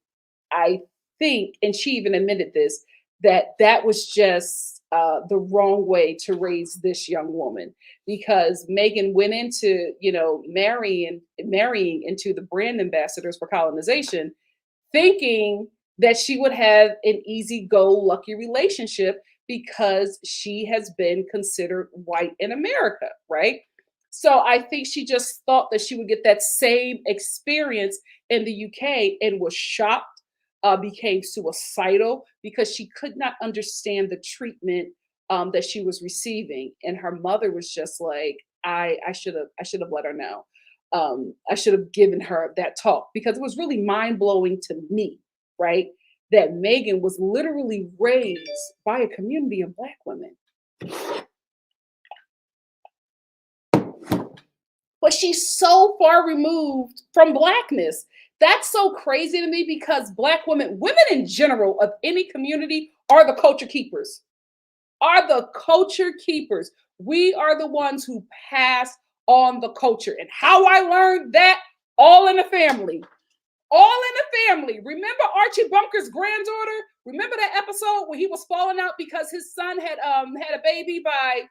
think, and she even admitted this, that that was just the wrong way to raise this young woman because Meghan went into, marrying into the brand ambassadors for colonization, thinking that she would have an easy go lucky relationship because she has been considered white in America, right? So I think she just thought that she would get that same experience in the UK and was shocked, became suicidal because she could not understand the treatment that she was receiving, and her mother was just like, I should have let her know. I should have given her that talk because it was really mind blowing to me, right? That Meghan was literally raised by a community of Black women, but she's so far removed from Blackness. That's so crazy to me because Black women in general of any community are the culture keepers, are the culture keepers. We are the ones who pass on the culture. And how I learned that, all in the family. All in the family. Remember Archie Bunker's granddaughter? Remember that episode where he was falling out because his son had a baby by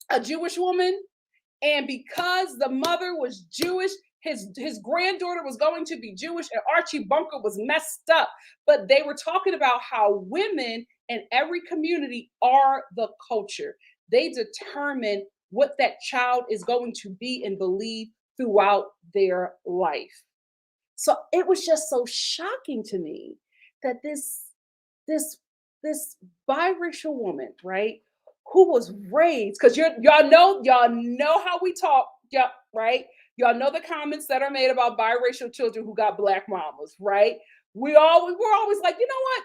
a Jewish woman? And because the mother was Jewish, his granddaughter was going to be Jewish, and Archie Bunker was messed up. But they were talking about how women in every community are the culture. They determine what that child is going to be and believe throughout their life. So it was just so shocking to me that this this biracial woman, right, who was raised, because y'all know how we talk, yeah, right? Y'all know the comments that are made about biracial children who got Black mamas, right? We're always like, you know what?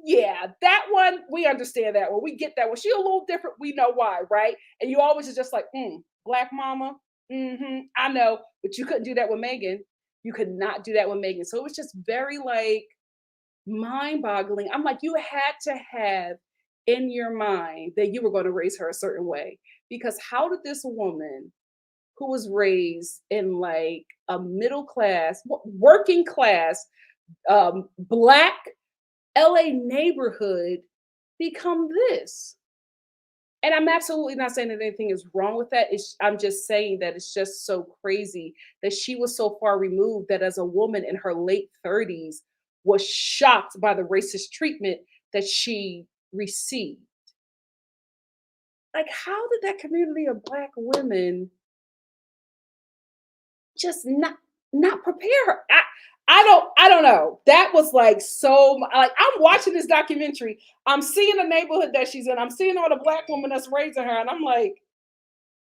Yeah, that one, we understand that one. We get that one. She a little different. We know why, right? And you always are just like, Black mama. I know, but you couldn't do that with Meghan. You could not do that with Meghan. So it was just very like mind boggling. I'm like, you had to have in your mind that you were going to raise her a certain way. Because how did this woman who was raised in like a middle class, working class, Black LA neighborhood become this? And I'm absolutely not saying that anything is wrong with that. I'm just saying that it's just so crazy that she was so far removed that as a woman in her late 30s was shocked by the racist treatment that she received. Like, how did that community of Black women just not prepare her? I don't know. That was like like I'm watching this documentary. I'm seeing the neighborhood that she's in. I'm seeing all the Black women that's raising her, and I'm like,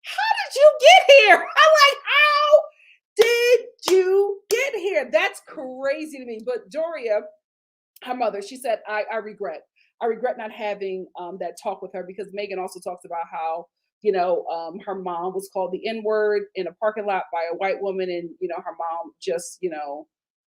how did you get here? I'm like, how did you get here? That's crazy to me. But Doria, her mother, she said, I regret. I regret not having that talk with her because Meghan also talks about how, her mom was called the N word in a parking lot by a white woman. And, her mom just,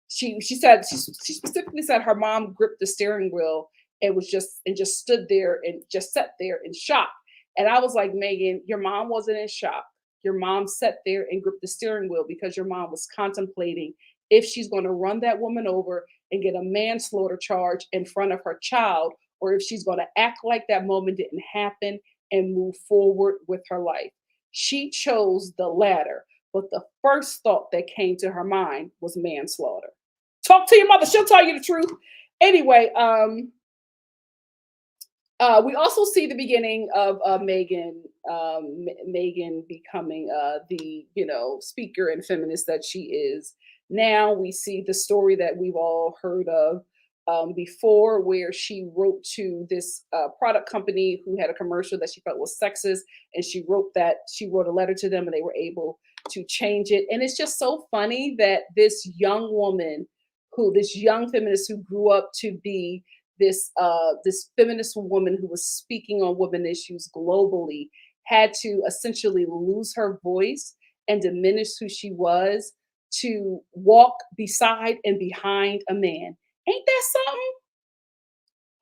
she said, she specifically said her mom gripped the steering wheel and just stood there and just sat there in shock. And I was like, Meghan, your mom wasn't in shock. Your mom sat there and gripped the steering wheel because your mom was contemplating if she's going to run that woman over and get a manslaughter charge in front of her child, or if she's going to act like that moment didn't happen and move forward with her life. She chose the latter, but the first thought that came to her mind was manslaughter. Talk to your mother; she'll tell you the truth. Anyway, we also see the beginning of Meghan becoming the speaker and feminist that she is now. We see the story that we've all heard of before, where she wrote to this product company who had a commercial that she felt was sexist, and she wrote a letter to them, and they were able to change it. And it's just so funny that this young feminist who grew up to be this feminist woman who was speaking on women issues globally had to essentially lose her voice and diminish who she was to walk beside and behind a man. Ain't that something?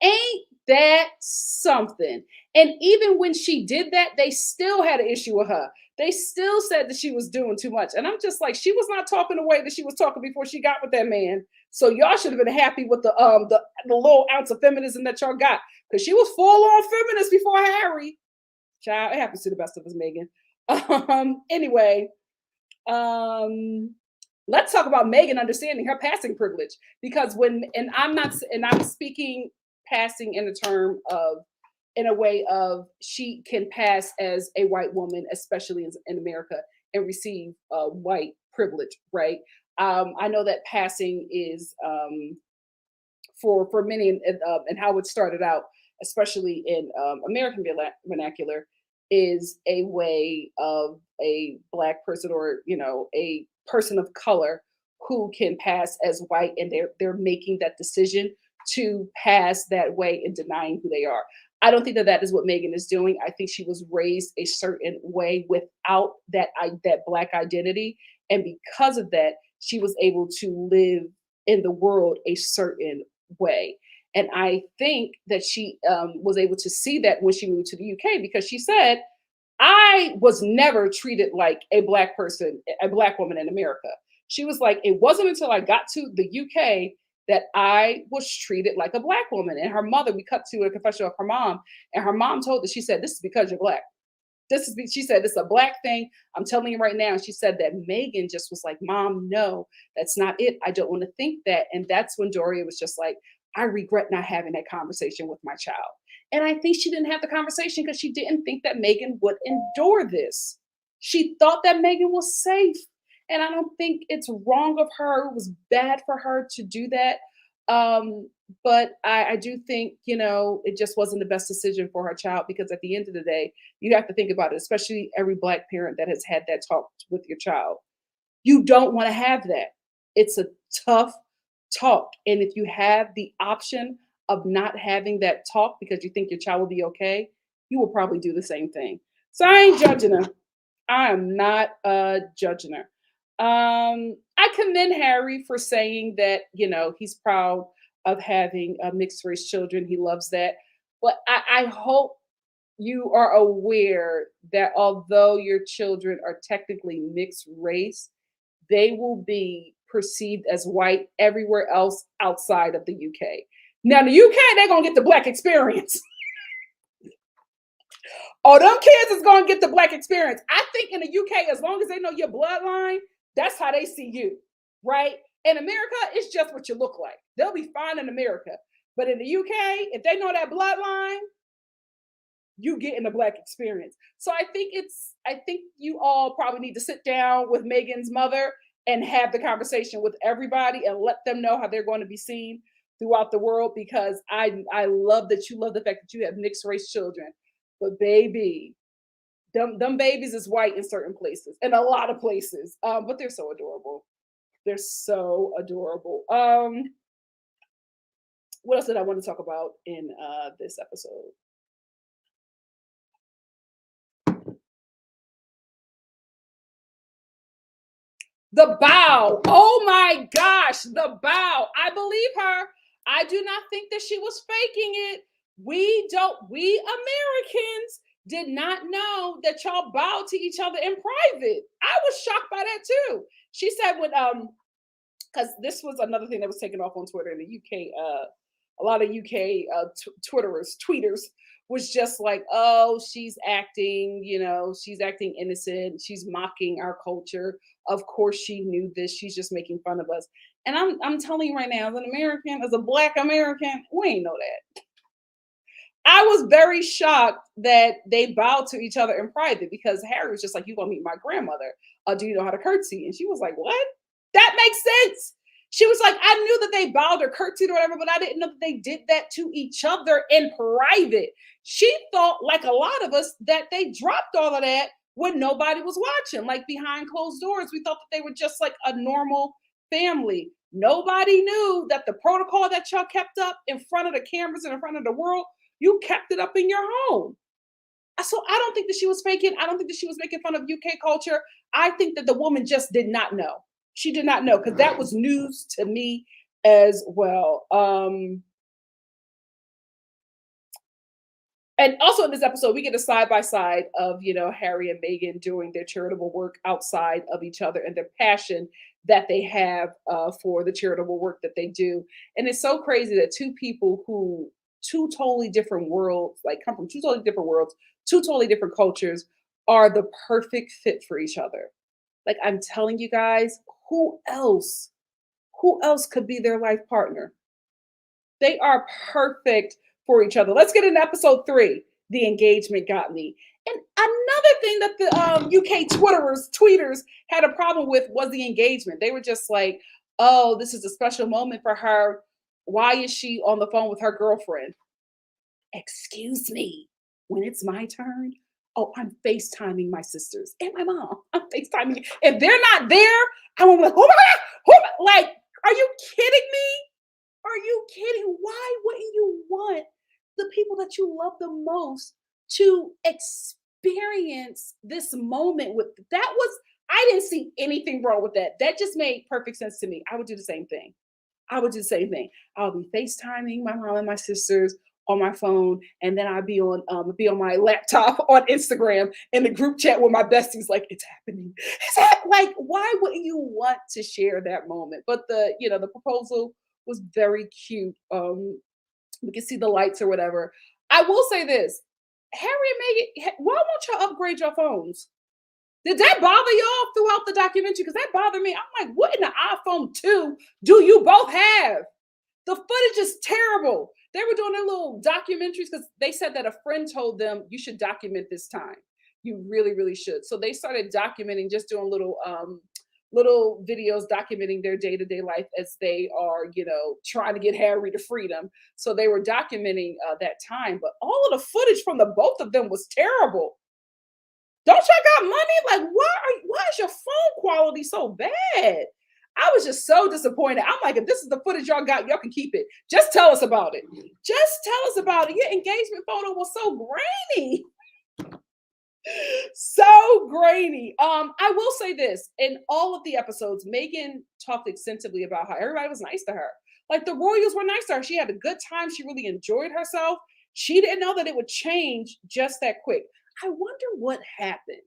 Ain't that something? And even when she did that, they still had an issue with her. They still said that she was doing too much. And I'm just like, she was not talking the way that she was talking before she got with that man. So y'all should have been happy with the little ounce of feminism that y'all got. Because she was full on feminist before Harry. Child, it happens to the best of us, Meghan. Anyway, let's talk about Meghan understanding her passing privilege. Because I'm speaking passing in a term of, in a way of, she can pass as a white woman, especially in America, and receive white privilege, right? I know that passing is for many, and how it started out, especially in American vernacular, is a way of a Black person, or a person of color who can pass as white, and they're making that decision to pass that way and denying who they are. I don't think that is what Meghan is doing. I think she was raised a certain way without that Black identity, and because of that, she was able to live in the world a certain way. And I think that she was able to see that when she moved to the UK, because she said, I was never treated like a Black person, a Black woman in America. She was like, it wasn't until I got to the UK that I was treated like a Black woman. And her mother, we cut to a confession of her mom, and her mom told her, she said, this is because you're Black. She said, this is a Black thing. I'm telling you right now. And she said that Meghan just was like, Mom, no, that's not it. I don't want to think that. And that's when Doria was just like, I regret not having that conversation with my child. And I think she didn't have the conversation because she didn't think that Meghan would endure this. She thought that Meghan was safe. And I don't think it's wrong of her. It was bad for her to do that. But I do think, it just wasn't the best decision for her child, because at the end of the day, you have to think about it, especially every Black parent that has had that talk with your child. You don't want to have that. It's a tough talk. And if you have the option of not having that talk because you think your child will be okay, you will probably do the same thing. So I ain't judging her. I am not judging her. I commend Harry for saying that, he's proud of having mixed race children. He loves that. But I hope you are aware that although your children are technically mixed race, they will be perceived as white everywhere else outside of the UK. Now, the UK, they're going to get the Black experience. Oh, them kids is going to get the Black experience. I think in the UK, as long as they know your bloodline, that's how they see you, right? In America, it's just what you look like. They'll be fine in America. But in the UK, if they know that bloodline, you get in the Black experience. So I think you all probably need to sit down with Meghan's mother and have the conversation with everybody and let them know how they're going to be seen throughout the world, because I love that you love the fact that you have mixed race children. But baby, them babies is white in certain places, in a lot of places. But they're so adorable. They're so adorable. What else did I want to talk about in this episode? The bow. Oh my gosh, the bow. I believe her. I do not think that she was faking it. We Americans did not know that y'all bowed to each other in private. I was shocked by that too. She said because this was another thing that was taken off on Twitter in the UK. A lot of UK tweeters was just like, oh, she's acting innocent. She's mocking our culture. Of course she knew this. She's just making fun of us. And I'm telling you right now, as an American, as a Black American, we ain't know that. I was very shocked that they bowed to each other in private, because Harry was just like, you gonna meet my grandmother. Do you know how to curtsy? And she was like, what? That makes sense. She was like, I knew that they bowed or curtsied or whatever, but I didn't know that they did that to each other in private. She thought, like a lot of us, that they dropped all of that when nobody was watching, like behind closed doors. We thought that they were just like a normal family. Nobody knew that the protocol that y'all kept up in front of the cameras and in front of the world, you kept it up in your home. So I don't think that she was faking. I don't think that she was making fun of UK culture. I think that the woman just did not know. She did not know, because that was news to me as well. And also in this episode, we get a side by side of, Harry and Meghan doing their charitable work outside of each other, and their passion that they have for the charitable work that they do. And it's so crazy that two people who, two totally different worlds, like come from two totally different worlds, two totally different cultures, are the perfect fit for each other. Like, I'm telling you guys, who else? Who else could be their life partner? They are perfect for each other. Let's get into episode 3. The engagement got me. And another thing that the UK tweeters had a problem with was the engagement. They were just like, "Oh, this is a special moment for her. Why is she on the phone with her girlfriend?" Excuse me. When it's my turn, oh, I'm FaceTiming my sisters and my mom. I'm FaceTiming. If they're not there, I'm like, "Oh my God, like, are you kidding me? Are you kidding? Why wouldn't you want the people that you love the most to experience this moment with? That was, I didn't see anything wrong with that. That just made perfect sense to me. I would do the same thing. I would do the same thing. I'll be FaceTiming my mom and my sisters on my phone, and then I'd be on my laptop on Instagram in the group chat with my besties, like, it's happening. Like, why wouldn't you want to share that moment? But the proposal was very cute. We can see the lights or whatever. I will say this: Harry and Meghan, why won't y'all upgrade your phones? Did that bother y'all throughout the documentary? Because that bothered me. I'm like, what in the iPhone 2 do you both have? The footage is terrible. They were doing their little documentaries because they said that a friend told them, you should document this time. You really, really should. So they started documenting, just doing little videos documenting their day-to-day life as they are, trying to get Harry to freedom. So they were documenting that time, but all of the footage from the both of them was terrible. Don't y'all got money? Like, why is your phone quality so bad? I was just so disappointed. I'm like, if this is the footage y'all got, y'all can keep it. Just tell us about it. Just tell us about it. Your engagement photo was so grainy. So grainy. I will say this: in all of the episodes, Meghan talked extensively about how everybody was nice to her. Like, the royals were nice to her. She had a good time. She really enjoyed herself. She didn't know that it would change just that quick. I wonder what happened.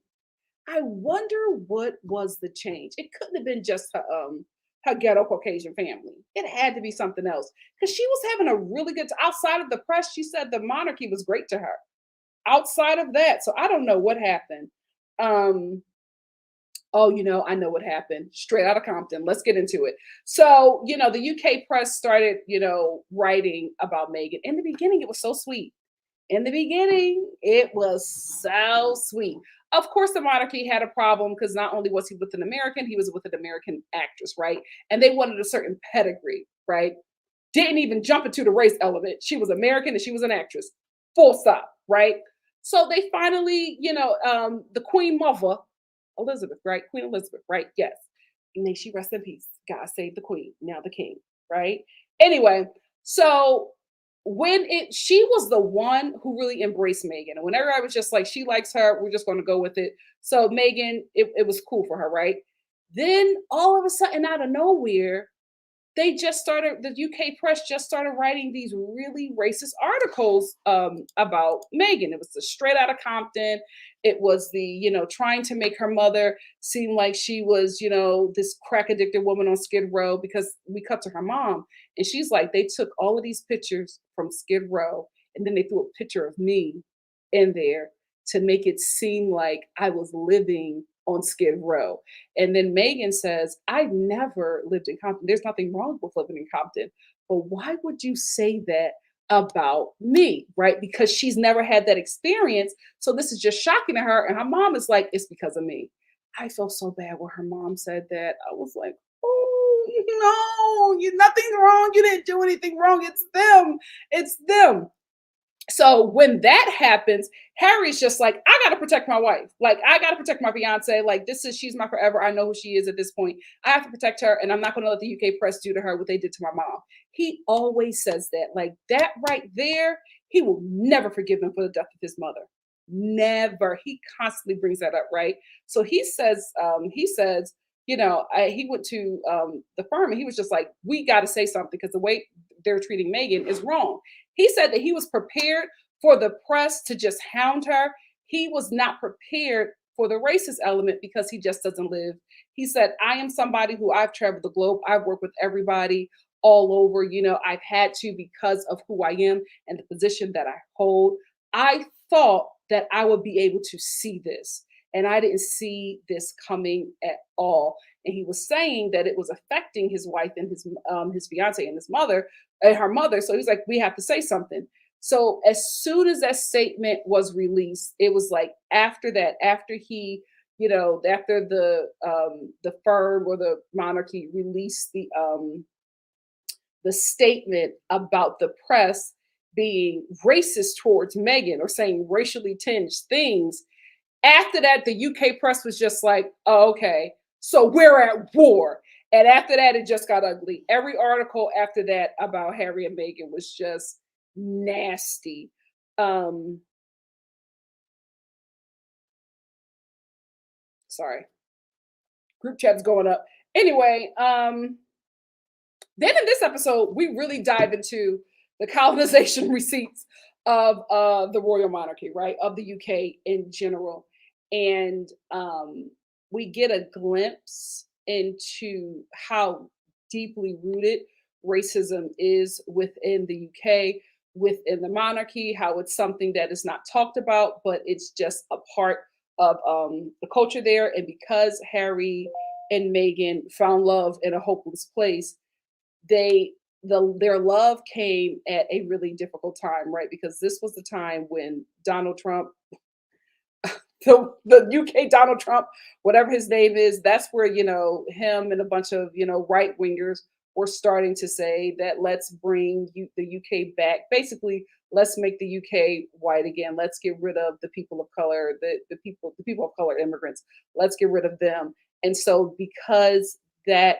I wonder what was the change. It couldn't have been just her ghetto Caucasian family. It had to be something else, because she was having a really good outside of the press. She said the monarchy was great to her. Outside of that, so I don't know what happened. Oh, I know what happened. Straight out of Compton. Let's get into it. So, the UK press started, writing about Meghan. In the beginning, it was so sweet. In the beginning, it was so sweet. Of course, the monarchy had a problem, because not only was he with an American, he was with an American actress, right? And they wanted a certain pedigree, right? Didn't even jump into the race element. She was American and she was an actress. Full stop, right? So they finally, the Queen Mother, Elizabeth, right? Queen Elizabeth, right? Yes. And may she rest in peace. God save the Queen, now the King, right? Anyway, so she was the one who really embraced Meghan. And whenever I was just like, she likes her, we're just going to go with it. So Meghan, it was cool for her, right? Then all of a sudden, out of nowhere, the UK press just started writing these really racist articles about Meghan. It was the straight out of Compton. It was the, trying to make her mother seem like she was, this crack addicted woman on Skid Row, because we cut to her mom. And she's like, they took all of these pictures from Skid Row, and then they threw a picture of me in there to make it seem like I was living on Skid Row. And then Meghan says, I never lived in Compton. There's nothing wrong with living in Compton. But why would you say that about me, right? Because she's never had that experience. So this is just shocking to her. And her mom is like, it's because of me. I felt so bad when her mom said that. I was like, oh, no, nothing's wrong. You didn't do anything wrong. It's them. It's them. So when that happens, Harry's just like, I got to protect my wife. Like, I got to protect my fiance. Like, she's my forever. I know who she is at this point. I have to protect her. And I'm not going to let the UK press do to her what they did to my mom. He always says that. Like, that right there, he will never forgive him for the death of his mother. Never. He constantly brings that up, right? So he says, he went to the firm and he was just like, we got to say something because the way they're treating Meghan is wrong. He said that he was prepared for the press to just hound her. He was not prepared for the racist element because he just doesn't live. He said, I am somebody who I've traveled the globe. I've worked with everybody all over. I've had to because of who I am and the position that I hold. I thought that I would be able to see this, and I didn't see this coming at all. And he was saying that it was affecting his wife and his fiance and his mother and her mother. So he's like, we have to say something. So as soon as that statement was released, it was like after that, after he, after the firm or the monarchy released the statement about the press being racist towards Meghan or saying racially tinged things. After that, the UK press was just like, oh, okay, so we're at war. And after that, it just got ugly. Every article after that about Harry and Meghan was just nasty. Sorry. Group chat's going up. Anyway, then in this episode, we really dive into the colonization receipts of the royal monarchy, right? Of the UK in general. And we get a glimpse into how deeply rooted racism is within the UK, within the monarchy, how it's something that is not talked about, but it's just a part of the culture there. And because Harry and Meghan found love in a hopeless place, their love came at a really difficult time, right? Because this was the time when Donald Trump, the UK Donald Trump, whatever his name is, that's where him and a bunch of right wingers were starting to say that let's bring the UK back. Basically, let's make the UK white again. Let's get rid of the people of color, the people of color immigrants. Let's get rid of them. And so because that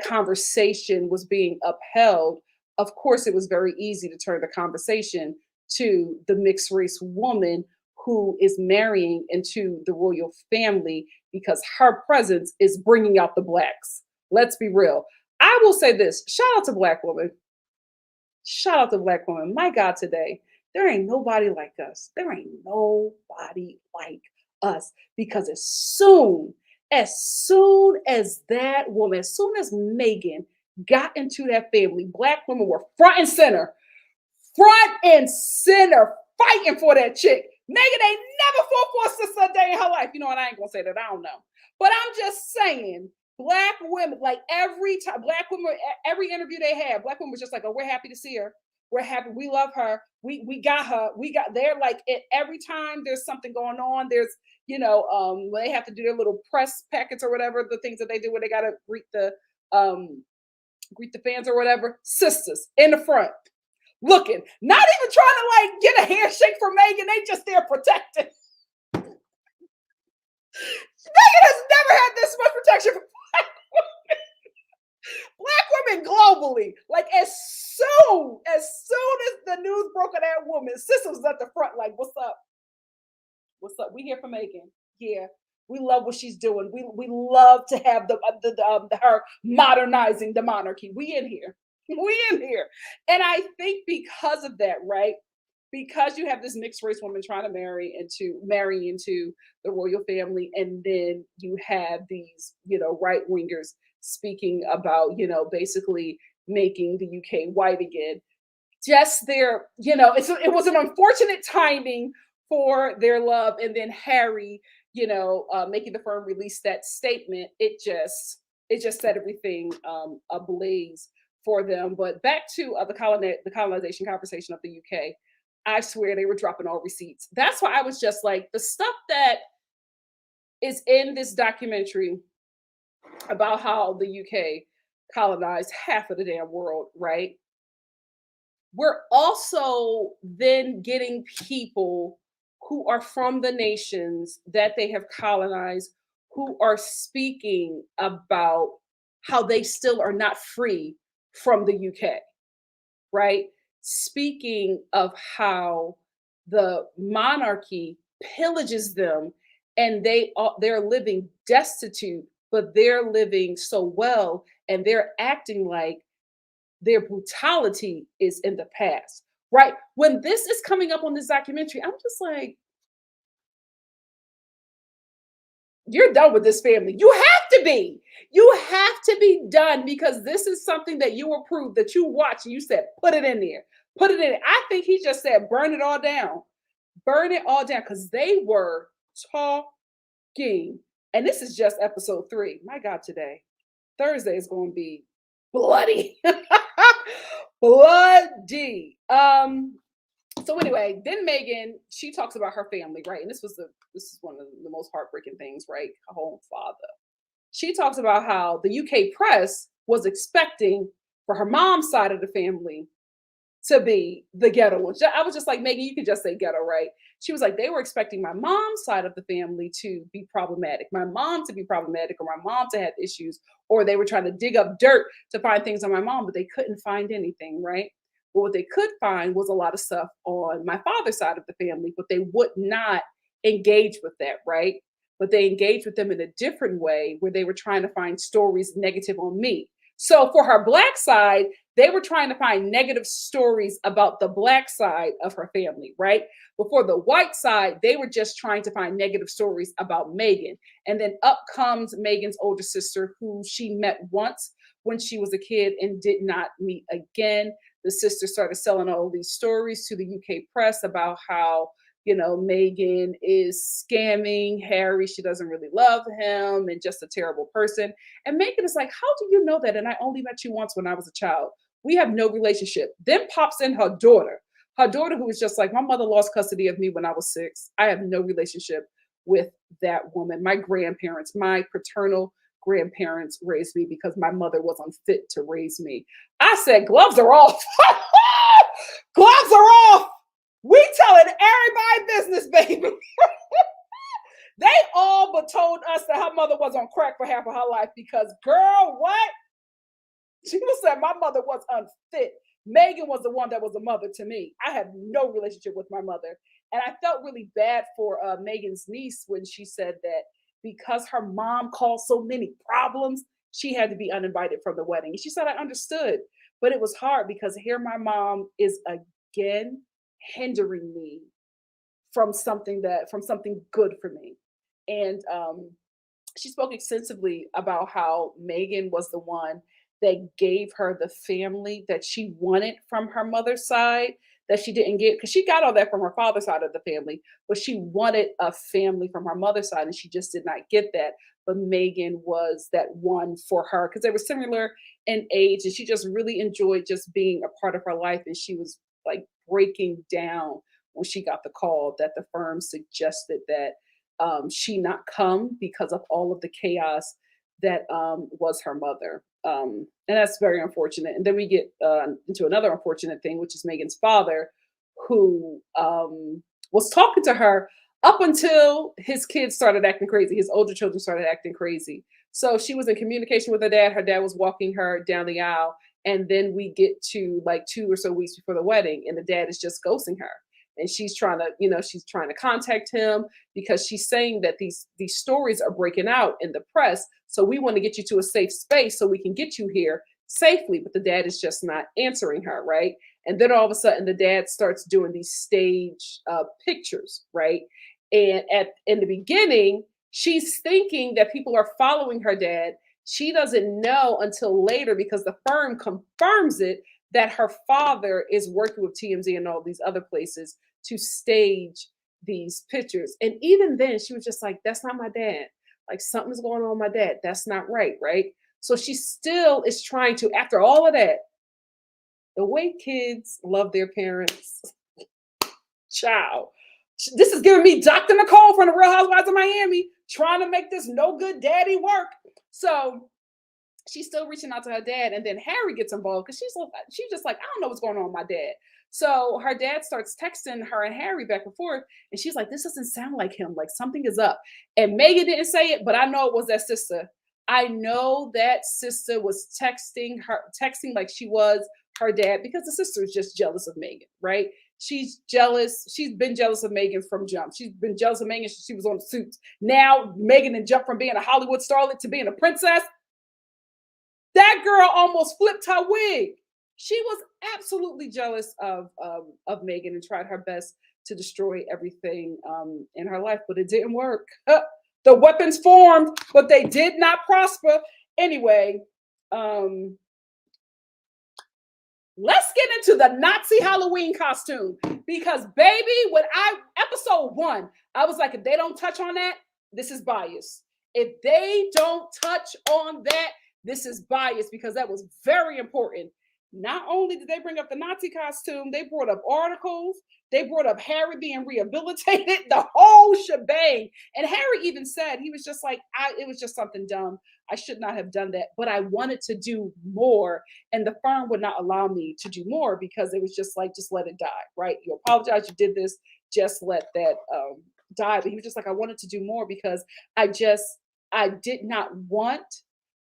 conversation was being upheld, of course, it was very easy to turn the conversation to the mixed race woman who is marrying into the royal family because her presence is bringing out the blacks. Let's be real. I will say this, shout out to black women. Shout out to black women. My God, today, there ain't nobody like us. There ain't nobody like us because as soon as that woman, as soon as Meghan got into that family, black women were front and center, fighting for that chick. Meghan ain't never fought for a sister a day in her life. You know what? I ain't gonna say that. I don't know. But I'm just saying, black women, like every time, black women, every interview they had, black women was just like, oh, we're happy to see her. We're happy. We love her. We got her. They're like, every time there's something going on, there's, when they have to do their little press packets or whatever, the things that they do where they got to greet the fans or whatever, sisters in the front, looking, not even trying to like get a handshake from Meghan. They just there protecting. Meghan has never had this much protection from black women globally. Like as soon as the news broke of that woman, sisters was at the front like, what's up? What's up? We here for Meghan. Yeah. We love what she's doing. We love to have her modernizing the monarchy. We in here. We in here. And I think because of that, right? Because you have this mixed race woman trying to marry into the royal family, and then you have these, right wingers speaking about, basically making the UK white again. Just it was an unfortunate timing for their love, and then Harry, making the firm release that statement. It just set everything ablaze for them. But back to the colonization conversation of the UK. I swear they were dropping all receipts. That's why I was just like, the stuff that is in this documentary about how the UK colonized half of the damn world, right? We're also then getting people who are from the nations that they have colonized who are speaking about how they still are not free from the UK, right? Speaking of how the monarchy pillages them and they're living destitute but they're living so well and they're acting like their brutality is in the past, right? When this is coming up on this documentary, I'm just like, you're done with this family. You have to be. You have to be done because this is something that you approved, that you watched, and you said, put it in there. Put it in. I think he just said, burn it all down. Burn it all down because they were talking. And this is just episode 3. My God, today. Thursday is going to be bloody. Bloody. So anyway, then Meghan, she talks about her family, right? And this is one of the most heartbreaking things, right? Her own father. She talks about how the UK press was expecting for her mom's side of the family to be the ghetto one. I was just like, Meghan, you could just say ghetto, right? She was like, they were expecting my mom's side of the family to be problematic, my mom to be problematic, or my mom to have issues, or they were trying to dig up dirt to find things on my mom, but they couldn't find anything, right? But what they could find was a lot of stuff on my father's side of the family, but they would not engage with that, right? But they engaged with them in a different way where they were trying to find stories negative on me. So for her Black side, they were trying to find negative stories about the Black side of her family, right? But for the white side, they were just trying to find negative stories about Meghan. And then up comes Meghan's older sister, who she met once when she was a kid and did not meet again. The sister started selling all these stories to the UK press about how, Meghan is scamming Harry. She doesn't really love him and just a terrible person. And Meghan is like, how do you know that? And I only met you once when I was a child. We have no relationship. Then pops in her daughter who was just like, my mother lost custody of me when I was 6. I have no relationship with that woman. My grandparents, my paternal grandparents raised me because my mother was unfit to raise me. I said, gloves are off. Gloves are off. We telling everybody business, baby. They all but told us that her mother was on crack for half of her life because, girl, what? She said my mother was unfit. Meghan was the one that was a mother to me. I had no relationship with my mother. And I felt really bad for Meghan's niece when she said that because her mom caused so many problems, she had to be uninvited from the wedding. And she said, I understood, but it was hard because here my mom is again hindering me from something good for me. And she spoke extensively about how Meghan was the one that gave her the family that she wanted from her mother's side that she didn't get, because she got all that from her father's side of the family, but she wanted a family from her mother's side and she just did not get that. But Meghan was that one for her because they were similar in age and she just really enjoyed just being a part of her life. And she was like breaking down when she got the call that the firm suggested that she not come because of all of the chaos that was her mother. And that's very unfortunate. And then we get into another unfortunate thing, which is Meghan's father, who was talking to her up until his kids started acting crazy. His older children started acting crazy. So she was in communication with her dad. Her dad was walking her down the aisle. And then we get to like 2 or so weeks before the wedding, and the dad is just ghosting her. And she's trying to contact him because she's saying that these stories are breaking out in the press. So we want to get you to a safe space so we can get you here safely. But the dad is just not answering her, right? And then all of a sudden the dad starts doing these stage pictures, right? And in the beginning, she's thinking that people are following her dad. She doesn't know until later because the firm confirms it that her father is working with TMZ and all these other places to stage these pictures. And even then, she was just like, that's not my dad. Like something's going on with my dad. That's not right, right? So she still is trying to, after all of that, the way kids love their parents, child. This is giving me Dr. Nicole from the Real Housewives of Miami, trying to make this no good daddy work. So she's still reaching out to her dad, and then Harry gets involved because she's just like, I don't know what's going on with my dad. So her dad starts texting her and Harry back and forth, and she's like, this doesn't sound like him. Like something is up. And Meghan didn't say it, but I know it was that sister. I know that sister was texting like she was her dad because the sister is just jealous of Meghan, right? She's jealous. She's been jealous of Meghan from jump. She's been jealous of Meghan since she was on Suits. Now Meghan had jumped from being a Hollywood starlet to being a princess. That girl almost flipped her wig. She was absolutely jealous of Meghan and tried her best to destroy everything in her life, but it didn't work. The weapons formed, but they did not prosper. Anyway, let's get into the Nazi Halloween costume, because baby, when episode 1, I was like, if they don't touch on that, this is bias. If they don't touch on that, this is bias, because that was very important. Not only did they bring up the Nazi costume, they brought up articles. They brought up Harry being rehabilitated, the whole shebang. And Harry even said, he was just like, it was just something dumb. I should not have done that, but I wanted to do more. And the firm would not allow me to do more, because it was just like, just let it die, right? You apologize, you did this, just let that die. But he was just like, I wanted to do more, because I did not want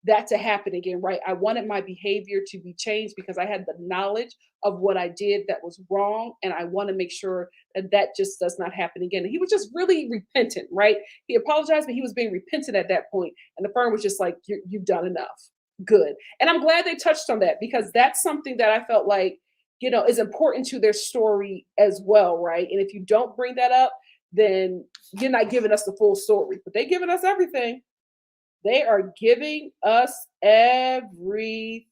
that to happen again, right? I wanted my behavior to be changed, because I had the knowledge of what I did that was wrong. And I want to make sure that that just does not happen again. And he was just really repentant, right? He apologized, but he was being repentant at that point. And the firm was just like, you've done enough. Good. And I'm glad they touched on that, because that's something that I felt like, is important to their story as well, right? And if you don't bring that up, then you're not giving us the full story. But they're giving us everything. They are giving us everything.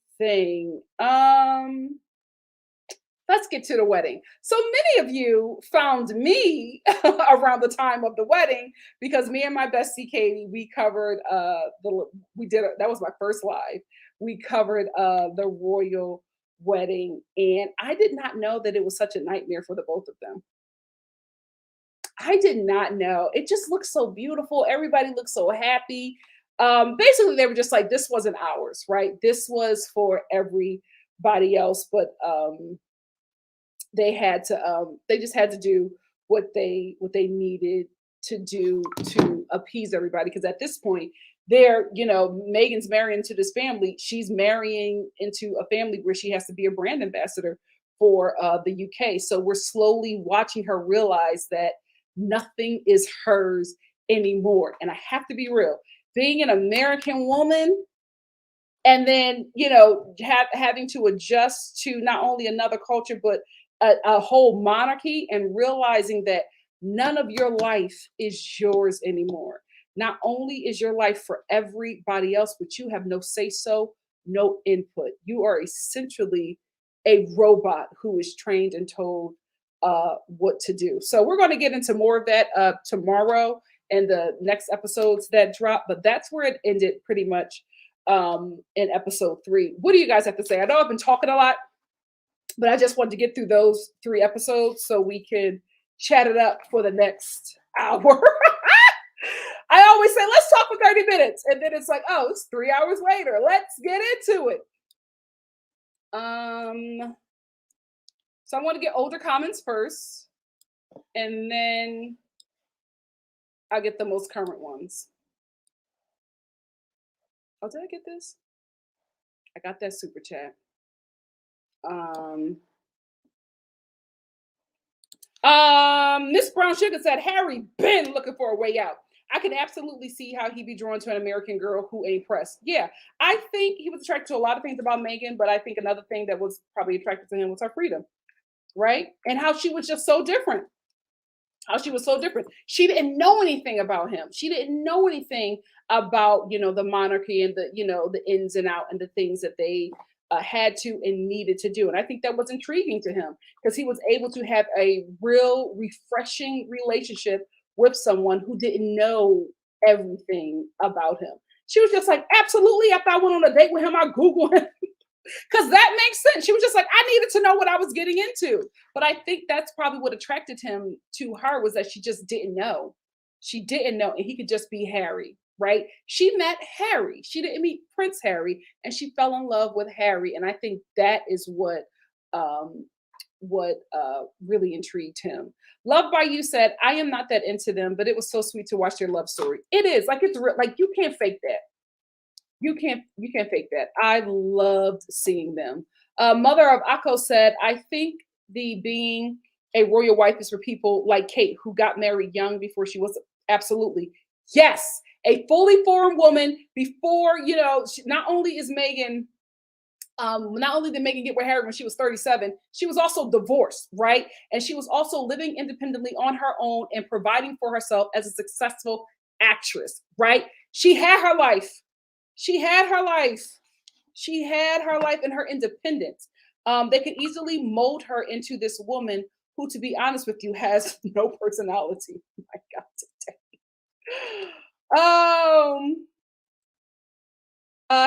Let's get to the wedding. So many of you found me around the time of the wedding, because me and my bestie Katie, we covered that was my first live. We covered the royal wedding, and I did not know that it was such a nightmare for the both of them. I did not know. It just looked so beautiful. Everybody looked so happy. Basically, they were just like, this wasn't ours, right? This was for everybody else, but they just had to do what they needed to do to appease everybody, because at this point, Meghan's marrying into this family. She's marrying into a family where she has to be a brand ambassador for the UK. So we're slowly watching her realize that nothing is hers anymore. And I have to be real, being an American woman, and then having to adjust to not only another culture, but a whole monarchy, and realizing that none of your life is yours anymore. Not only is your life for everybody else, but you have no say-so, no input. You are essentially a robot who is trained and told what to do. So we're going to get into more of that tomorrow and the next episodes that drop, but that's where it ended pretty much in episode 3. What do you guys have to say? I know I've been talking a lot, but I just wanted to get through those 3 episodes so we could chat it up for the next hour. I always say, let's talk for 30 minutes. And then it's like, oh, it's 3 hours later. Let's get into it. So I want to get older comments first, and then I'll get the most current ones. Oh, did I get this? I got that super chat. Miss Brown Sugar said, Harry been looking for a way out. I can absolutely see how he'd be drawn to an American girl who ain't pressed. Yeah, I think he was attracted to a lot of things about Meghan, but I think another thing that was probably attracted to him was her freedom, right? And how she was just so different. She didn't know anything about him. She didn't know anything about, the monarchy and the ins and out and the things that they had to and needed to do. And I think that was intriguing to him, because he was able to have a real refreshing relationship with someone who didn't know everything about him. She was just like, absolutely. After I went on a date with him, I Googled him. Because that makes sense. She was just like, I needed to know what I was getting into. But I think that's probably what attracted him to her, was that she just didn't know. She didn't know. And he could just be Harry, right? She met Harry. She didn't meet Prince Harry. And she fell in love with Harry. And I think that is what really intrigued him. Love by You said, I am not that into them, but it was so sweet to watch their love story. It is. Like, it's real. Like, you can't fake that. You can't fake that. I loved seeing them. Mother of Akko said, I think the being A royal wife is for people like Kate who got married young before she was absolutely. Yes, a fully formed woman before, not only is Meghan not only did Meghan get with Harry when she was 37, she was also divorced, right? And she was also living independently on her own and providing for herself as a successful actress, right? She had her life. She had her life. She had her life and her independence. They could easily mold her into this woman who, to be honest with you, has no personality. My God, today.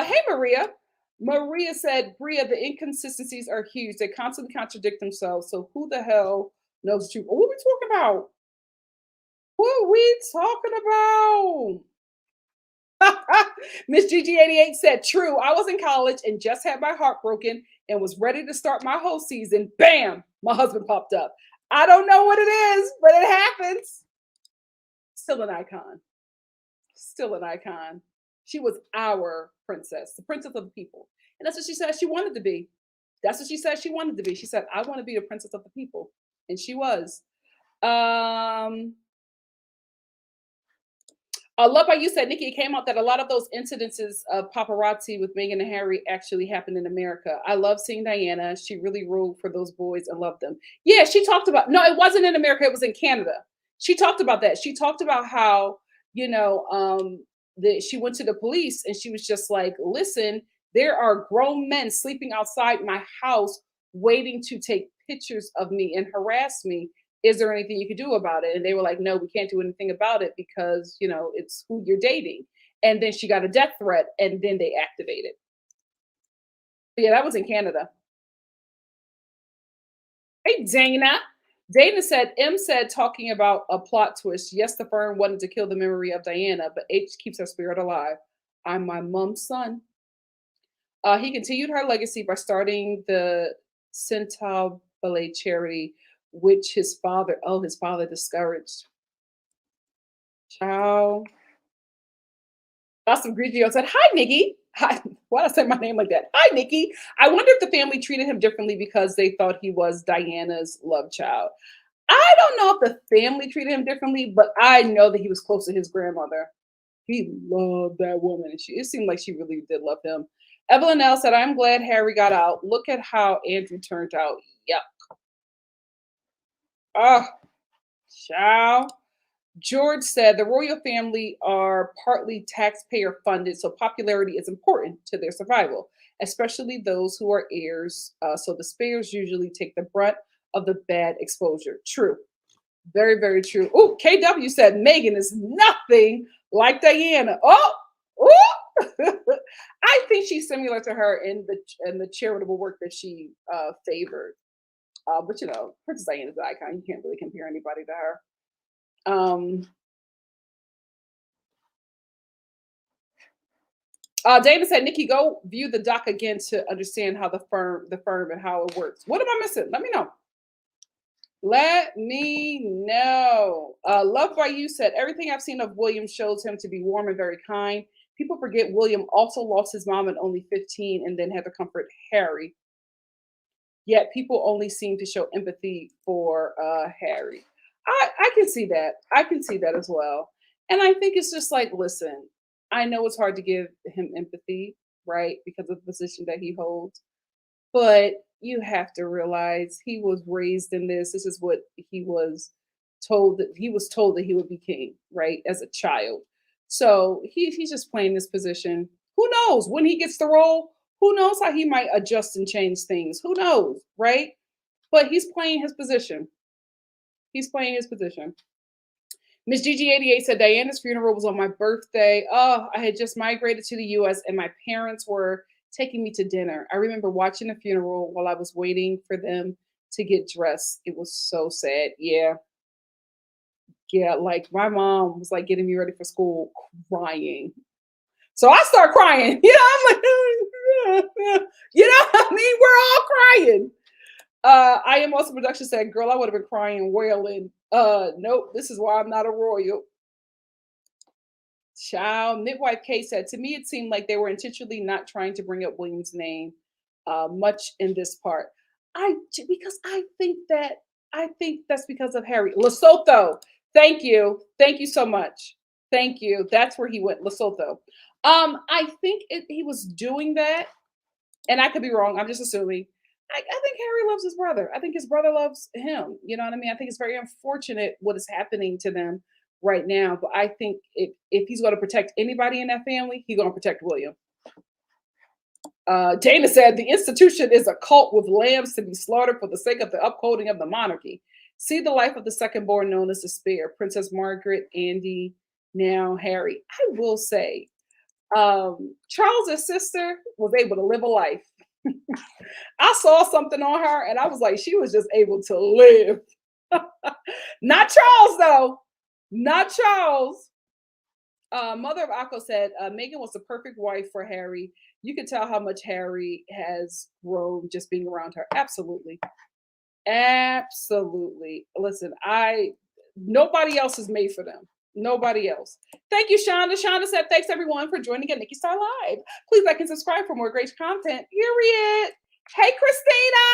Hey Maria. Maria said, Bria, the inconsistencies are huge. They constantly contradict themselves. So who the hell knows the truth? What are we talking about? What are we talking about? Miss GG88 said, true. I was in college and just had my heart broken and was ready to start my whole season. Bam! My husband popped up. I don't know what it is, but it happens. Still an icon. Still an icon. She was our princess, the princess of the people. And that's what she said she wanted to be. That's what she said she wanted to be. She said, I want to be the princess of the people. And she was. I love how you said, Nikki, it came out that a lot of those incidences of paparazzi with Meghan and Harry actually happened in America. I love seeing Diana. She really ruled for those boys and loved them. Yeah, she talked about, no, it wasn't in America. It was in Canada. She talked about that. She talked about how, she went to the police and she was just like, listen, there are grown men sleeping outside my house waiting to take pictures of me and harass me. Is there anything you could do about it? And they were like, no, we can't do anything about it because, it's who you're dating. And then she got a death threat and then they activated. But yeah, that was in Canada. Hey, Dana. Dana said, M said, talking about a plot twist. Yes, the firm wanted to kill the memory of Diana, but H keeps her spirit alive. I'm my mom's son. He continued her legacy by starting the Central Ballet charity, which his father discouraged. Ciao. Awesome Grigio said, hi, Nikki. Hi. Why did I say my name like that? Hi, Nikki. I wonder if the family treated him differently because they thought he was Diana's love child. I don't know if the family treated him differently, but I know that he was close to his grandmother. He loved that woman. And it seemed like she really did love him. Evelyn L said, I'm glad Harry got out. Look at how Andrew turned out. Yep. Oh, ciao. George said the royal family are partly taxpayer funded, so popularity is important to their survival, especially those who are heirs. So the spares usually take the brunt of the bad exposure. True. Very, very true. Oh, KW said Meghan is nothing like Diana. Oh, I think she's similar to her in the charitable work that she favored. But Princess Diana's an icon. You can't really compare anybody to her. David said, Nikki, go view the doc again to understand how the firm and how it works. What am I missing? Let me know. Let me know. Love by You said, everything I've seen of William shows him to be warm and very kind. People forget William also lost his mom at only 15 and then had to comfort Harry. Yet people only seem to show empathy for Harry. I can see that. I can see that as well. And I think it's just like, listen, I know it's hard to give him empathy, right? Because of the position that he holds. But you have to realize he was raised in this. This is what he was told that he would be king, right? As a child. So he's just playing this position. Who knows when he gets the role? Who knows how he might adjust and change things? Who knows, right? But he's playing his position. He's playing his position. Miss GG88 said Diana's funeral was on my birthday. Oh, I had just migrated to the US and my parents were taking me to dinner. I remember watching the funeral while I was waiting for them to get dressed. It was so sad. Yeah. Yeah, like my mom was like getting me ready for school crying. So I start crying. I'm like, I mean, we're all crying. I Am Also Production said, girl, I would have been crying, wailing. Nope, this is why I'm not a royal. Child, Midwife K said, to me, it seemed like they were intentionally not trying to bring up William's name much in this part. Because I think that I think that's because of Harry. Lesotho. Thank you. Thank you so much. Thank you. That's where he went, Lesotho. I think he was doing that, and I could be wrong. I'm just assuming. I think Harry loves his brother. I think his brother loves him. You know what I mean? I think it's very unfortunate what is happening to them right now. But I think if he's going to protect anybody in that family, he's going to protect William. Dana said the institution is a cult with lambs to be slaughtered for the sake of the upholding of the monarchy. See the life of the second born known as the Spear, Princess Margaret, Andy, now Harry. I will say, Charles's sister was able to live a life. I saw something on her and I was like, she was just able to live. Not Charles, though. Not Charles. Mother of Akko said, Meghan was the perfect wife for Harry. You can tell how much Harry has grown just being around her. Absolutely. Absolutely. Listen, nobody else is made for them. Nobody else. Thank you, Shonda. Shonda said, thanks everyone for joining at NikkiStar Live. Please like and subscribe for more great content. Period. Hey, Christina.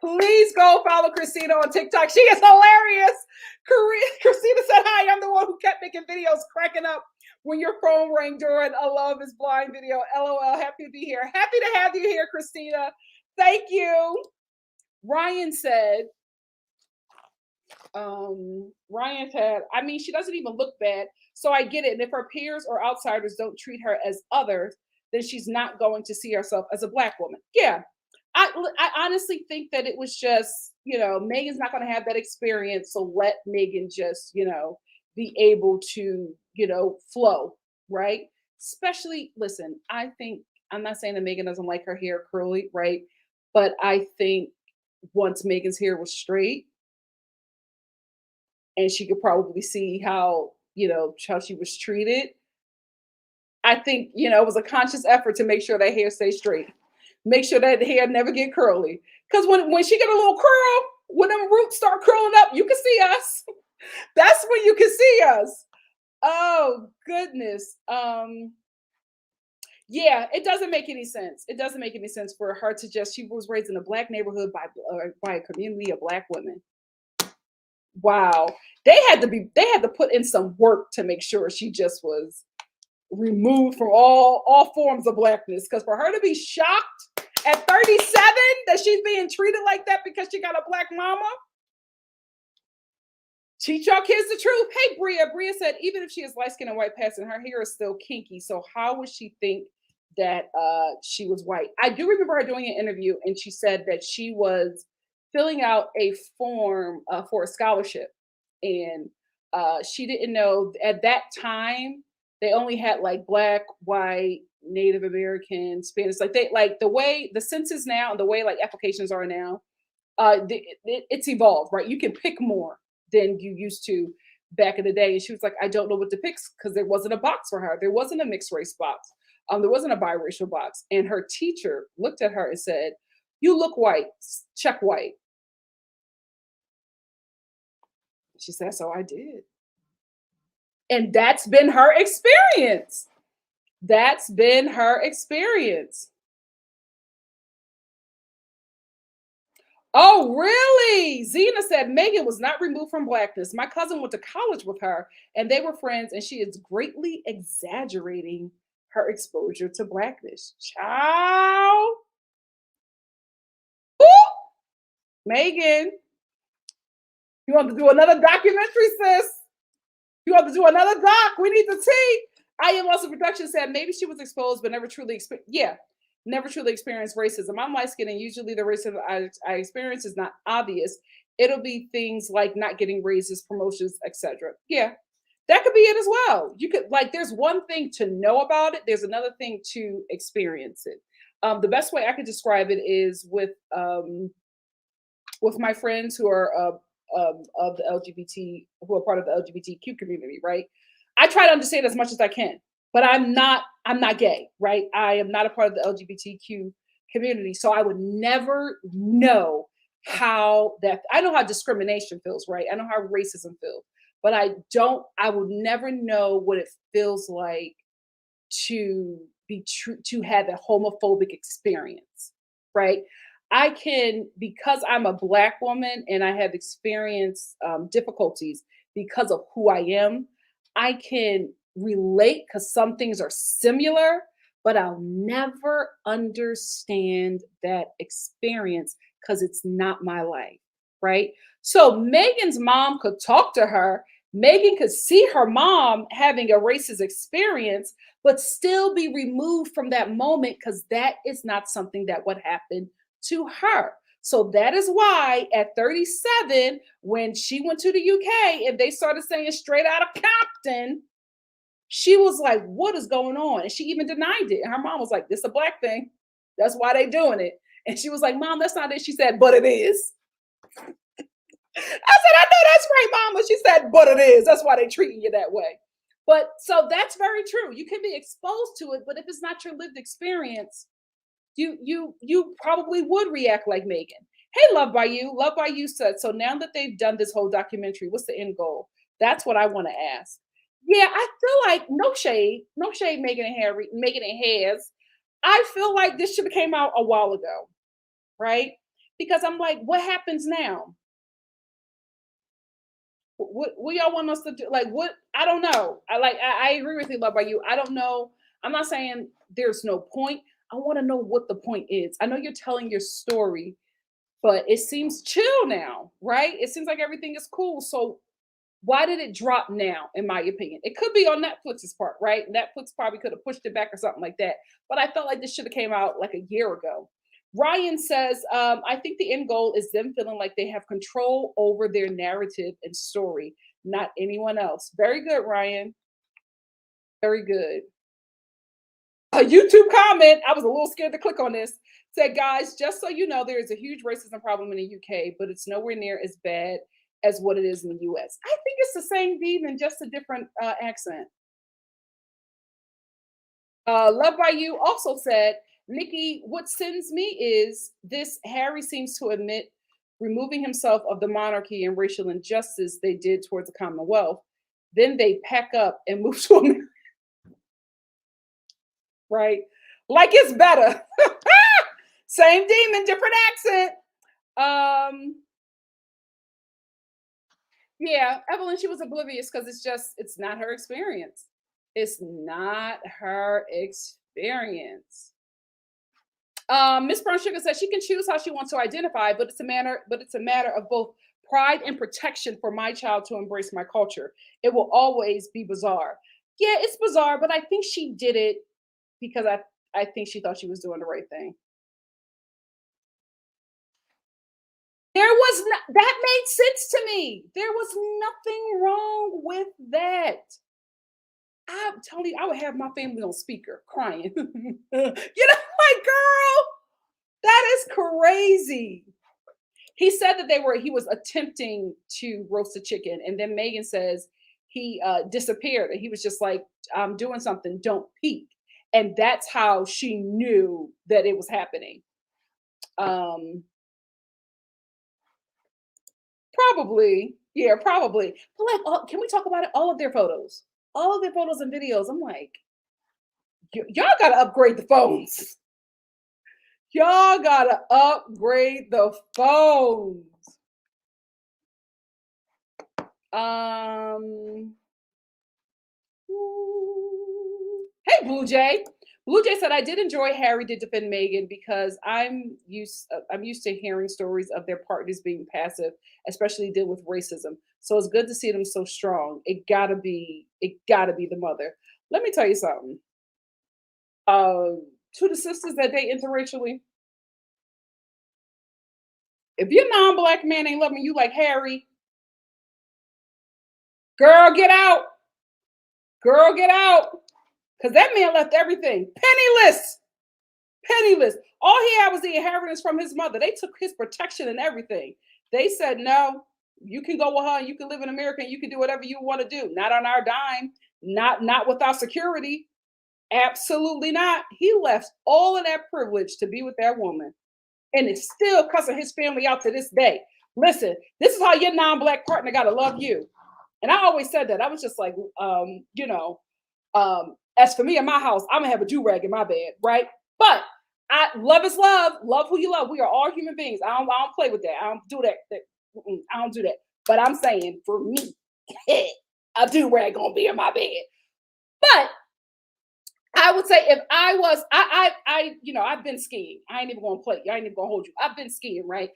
Please go follow Christina on TikTok. She is hilarious. Christina said, hi, I'm the one who kept making videos cracking up when your phone rang during a Love is Blind video. LOL. Happy to be here. Happy to have you here, Christina. Thank you. Ryan said, I mean, she doesn't even look bad, so I get it. And if her peers or outsiders don't treat her as others, then she's not going to see herself as a Black woman. Yeah, I honestly think that it was just, Meghan's not going to have that experience, so let Meghan just, be able to, flow, right? Especially, listen, I'm not saying that Meghan doesn't like her hair curly, right? But I think once Meghan's hair was straight, and she could probably see how she was treated. I think it was a conscious effort to make sure that hair stays straight, make sure that the hair never get curly. Because when she get a little curl, when them roots start curling up, you can see us. That's when you can see us. Oh goodness. Yeah, it doesn't make any sense. It doesn't make any sense for her to just. She was raised in a Black neighborhood by a community of Black women. Wow. They had to put in some work to make sure she just was removed from all forms of Blackness. Because for her to be shocked at 37 that she's being treated like that because she got a Black mama. Teach y'all kids the truth. Hey, Bria. Bria said, even if she is light skinned and white passing, her hair is still kinky. So how would she think that she was white? I do remember her doing an interview and she said that she was filling out a form for a scholarship. And she didn't know at that time, they only had like Black, white, Native American, Spanish, like the way the census now and the way like applications are now, it's evolved, right? You can pick more than you used to back in the day. And she was like, I don't know what to pick because there wasn't a box for her. There wasn't a mixed race box. There wasn't a biracial box. And her teacher looked at her and said, you look white, check white. She said, so I did. And that's been her experience. That's been her experience. Oh, really? Zena said Meghan was not removed from Blackness. My cousin went to college with her and they were friends, and she is greatly exaggerating her exposure to Blackness. Ciao. Woo! Meghan, you want to do another documentary, sis? You want to do another doc? We need the tea. I Am Also Production said maybe she was exposed but never truly experienced. Yeah, never truly experienced racism. I'm light skinned and usually the racism I experience is not obvious. It'll be things like not getting raises, promotions, etc. Yeah, that could be it as well. You could there's one thing to know about it. There's another thing to experience it. The best way I could describe it is with my friends who are of the LGBT, who are part of the LGBTQ community, right? I try to understand as much as I can, but I'm not gay, right? I am not a part of the LGBTQ community. So I would never know how I know how discrimination feels, right? I know how racism feels, but I would never know what it feels like to be true, to have a homophobic experience, right? I can, because I'm a Black woman and I have experienced difficulties because of who I am, I can relate because some things are similar, but I'll never understand that experience because it's not my life, right? So Megan's mom could talk to her. Megan could see her mom having a racist experience, but still be removed from that moment because that is not something that would happen to her. So that is why at 37, when she went to the UK and they started saying straight out of Compton, she was like, what is going on? And she even denied it. And her mom was like, this is a Black thing. That's why they doing it. And she was like, Mom, that's not it. She said, but it is. I said, I know that's right, Mama. She said, but it is. That's why they treating you that way. But so that's very true. You can be exposed to it, but if it's not your lived experience, you probably would react like Megan. Hey, Love by You. Love by You said, so now that they've done this whole documentary, what's the end goal? That's what I want to ask. Yeah, I feel like no shade, Megan and Harry, Megan and Haz. I feel like this should have came out a while ago, right? Because I'm like, what happens now? What y'all want us to do? Like, what? I don't know. I agree with you, Love by You. I don't know. I'm not saying there's no point. I want to know what the point is. I know you're telling your story, but it seems chill now, right? It seems like everything is cool. So why did it drop now, in my opinion? It could be on Netflix's part, right? Netflix probably could have pushed it back or something like that. But I felt like this should have came out like a year ago. Ryan says, I think the end goal is them feeling like they have control over their narrative and story, not anyone else. Very good, Ryan. Very good. A YouTube comment, I was a little scared to click on this, said, guys, just so you know, there is a huge racism problem in the UK, but it's nowhere near as bad as what it is in the US. I think it's the same demon, just a different accent. Love by You also said, Nikki, what sends me is this Harry seems to admit removing himself of the monarchy and racial injustice they did towards the Commonwealth. Then they pack up and move to America, right? Like it's better. Same demon, different accent. Um, yeah, Evelyn, she was oblivious because it's not her experience. It's not her experience. Miss Brown Sugar says she can choose how she wants to identify, but it's a matter of both pride and protection for my child to embrace my culture. It will always be bizarre. Yeah, it's bizarre, but I think she did it because I think she thought she was doing the right thing. There was that made sense to me. There was nothing wrong with that. I'm telling you, I would have my family on speaker crying. Like, girl, that is crazy. He said that he was attempting to roast a chicken, and then Megan says he disappeared, and he was just like, I'm doing something, don't peek. And that's how she knew that it was happening. Probably, yeah, probably. But like, can we talk about it? All of their photos, and videos. I'm like, y'all gotta upgrade the phones. Y'all gotta upgrade the phones. Hey, Blue Jay. Blue Jay said, I did enjoy Harry did defend Meghan because I'm used to hearing stories of their partners being passive, especially deal with racism. So it's good to see them so strong. It gotta be the mother. Let me tell you something. To the sisters that date interracially, if your non-black man ain't loving you like Harry, girl, get out. Girl, get out. Because that man left everything penniless. Penniless. All he had was the inheritance from his mother. They took his protection and everything. They said, no, you can go with her and you can live in America and you can do whatever you want to do. Not on our dime, not without security. Absolutely not. He left all of that privilege to be with that woman. And it's still cussing his family out to this day. Listen, this is how your non-black partner gotta love you. And I always said that. I was just like, as for me in my house, I'm gonna have a do-rag in my bed, right? But Love is love. Love who you love. We are all human beings. I don't play with that. I don't do that. I don't do that. But I'm saying for me, a do-rag gonna be in my bed. But I would say if I was, I've been skiing. I ain't even gonna play. I ain't even gonna hold you. I've been skiing, right?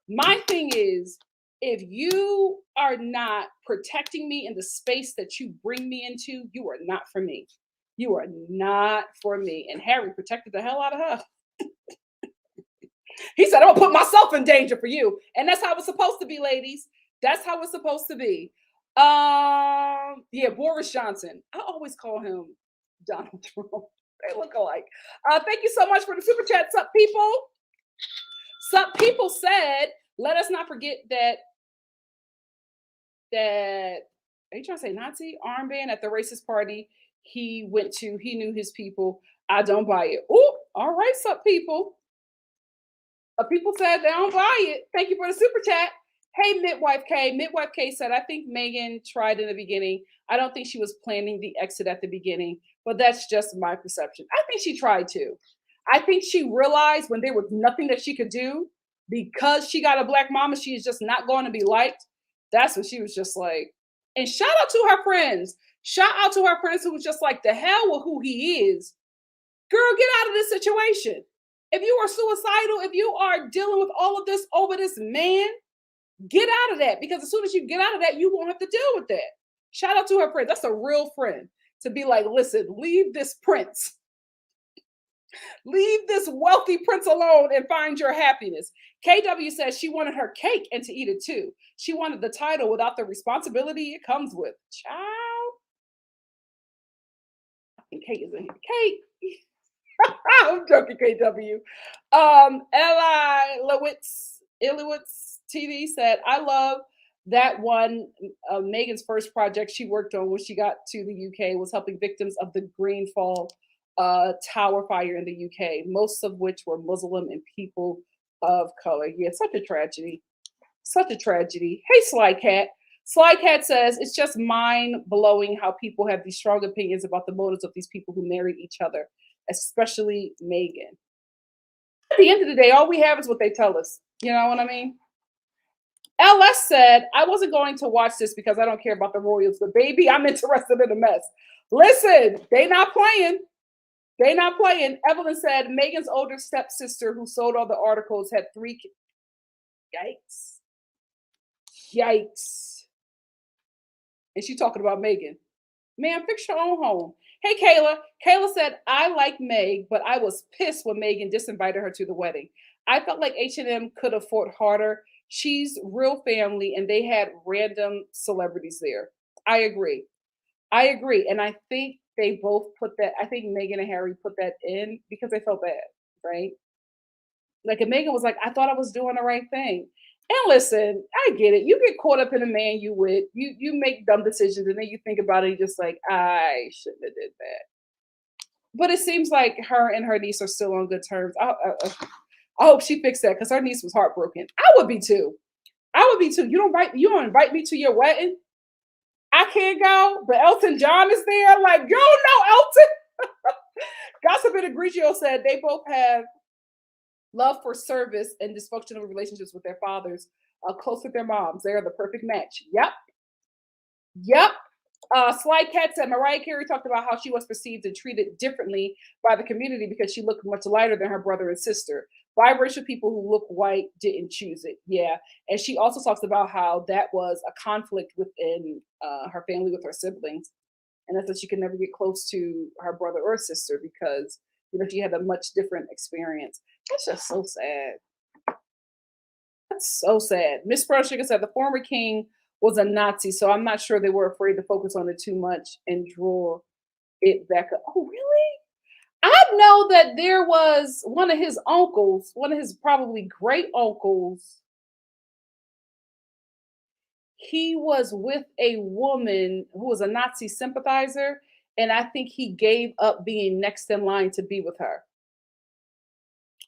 My thing is, if you are not protecting me in the space that you bring me into, you are not for me. You are not for me. And Harry protected the hell out of her. He said, I'm gonna put myself in danger for you. And that's how it's supposed to be, ladies. That's how it's supposed to be. Yeah, Boris Johnson. I always call him Donald Trump. They look alike. Thank you so much for the super chat, sup people. Sup people said, let us not forget that are you trying to say Nazi armband at the racist party he went to. He knew his people. I don't buy it. Oh, all right, sup people. People said they don't buy it. Thank you for the super chat. Hey, Midwife K. Midwife K said, I think Meghan tried in the beginning. I don't think she was planning the exit at the beginning, but that's just my perception. I think she tried to. I think she realized when there was nothing that she could do because she got a black mama, she is just not going to be liked. That's when she was just like, and shout out to her friends. Shout out to her friends who was just like, the hell with who he is. Girl, get out of this situation. If you are suicidal, if you are dealing with all of this over this man, get out of that. Because as soon as you get out of that, you won't have to deal with that. Shout out to her friend. That's a real friend to be like, listen, leave this prince. Leave this wealthy prince alone and find your happiness. KW says she wanted her cake and to eat it too. She wanted the title without the responsibility it comes with. Child. And cake is in here. Cake. I'm joking, KW. Eli Ilowitz TV said, I love that one. Meghan's first project she worked on when she got to the UK was helping victims of the Greenfall Tower fire in the UK, most of which were Muslim and people of color. Yeah, such a tragedy. Such a tragedy. Hey, Sly Cat. Sly Cat says, it's just mind-blowing how people have these strong opinions about the motives of these people who married each other, especially Meghan. At the end of the day, all we have is what they tell us. You know what I mean? LS said, I wasn't going to watch this because I don't care about the royals, but baby, I'm interested in the mess. Listen, they not playing. They not playing. Evelyn said, Meghan's older stepsister who sold all the articles had 3 kids. Yikes. Yikes. And she talking about Meghan. Man, fix your own home. Hey, Kayla. Kayla said, I like Meg, but I was pissed when Meghan disinvited her to the wedding. I felt like H&M could have fought harder. She's real family, and they had random celebrities there. I agree. And I think they both put that, I think Meghan and Harry put that in because they felt bad, right? Like, and Meghan was like, I thought I was doing the right thing. And listen, I get it. You get caught up in a man you with, you make dumb decisions, and then you think about it, and you're just like, I shouldn't have did that. But it seems like her and her niece are still on good terms. I hope she fixed that because her niece was heartbroken. I would be too. You don't invite me to your wedding. I can't go, but Elton John is there. Like, yo, no, Elton. Gossip and Egregio said they both have love for service and dysfunctional relationships with their fathers, close with their moms. They are the perfect match. Yep. Sly Cat said Mariah Carey talked about how she was perceived and treated differently by the community because she looked much lighter than her brother and sister. Biracial people who look white didn't choose it. Yeah. And she also talks about how that was a conflict within her family with her siblings. And that's that she could never get close to her brother or sister because, she had a much different experience. That's just so sad. That's so sad. Miss Pearl Sugar said the former king was a Nazi, so I'm not sure they were afraid to focus on it too much and draw it back up. Oh, really? I know that there was one of his uncles, one of his probably great uncles. He was with a woman who was a Nazi sympathizer, and I think he gave up being next in line to be with her.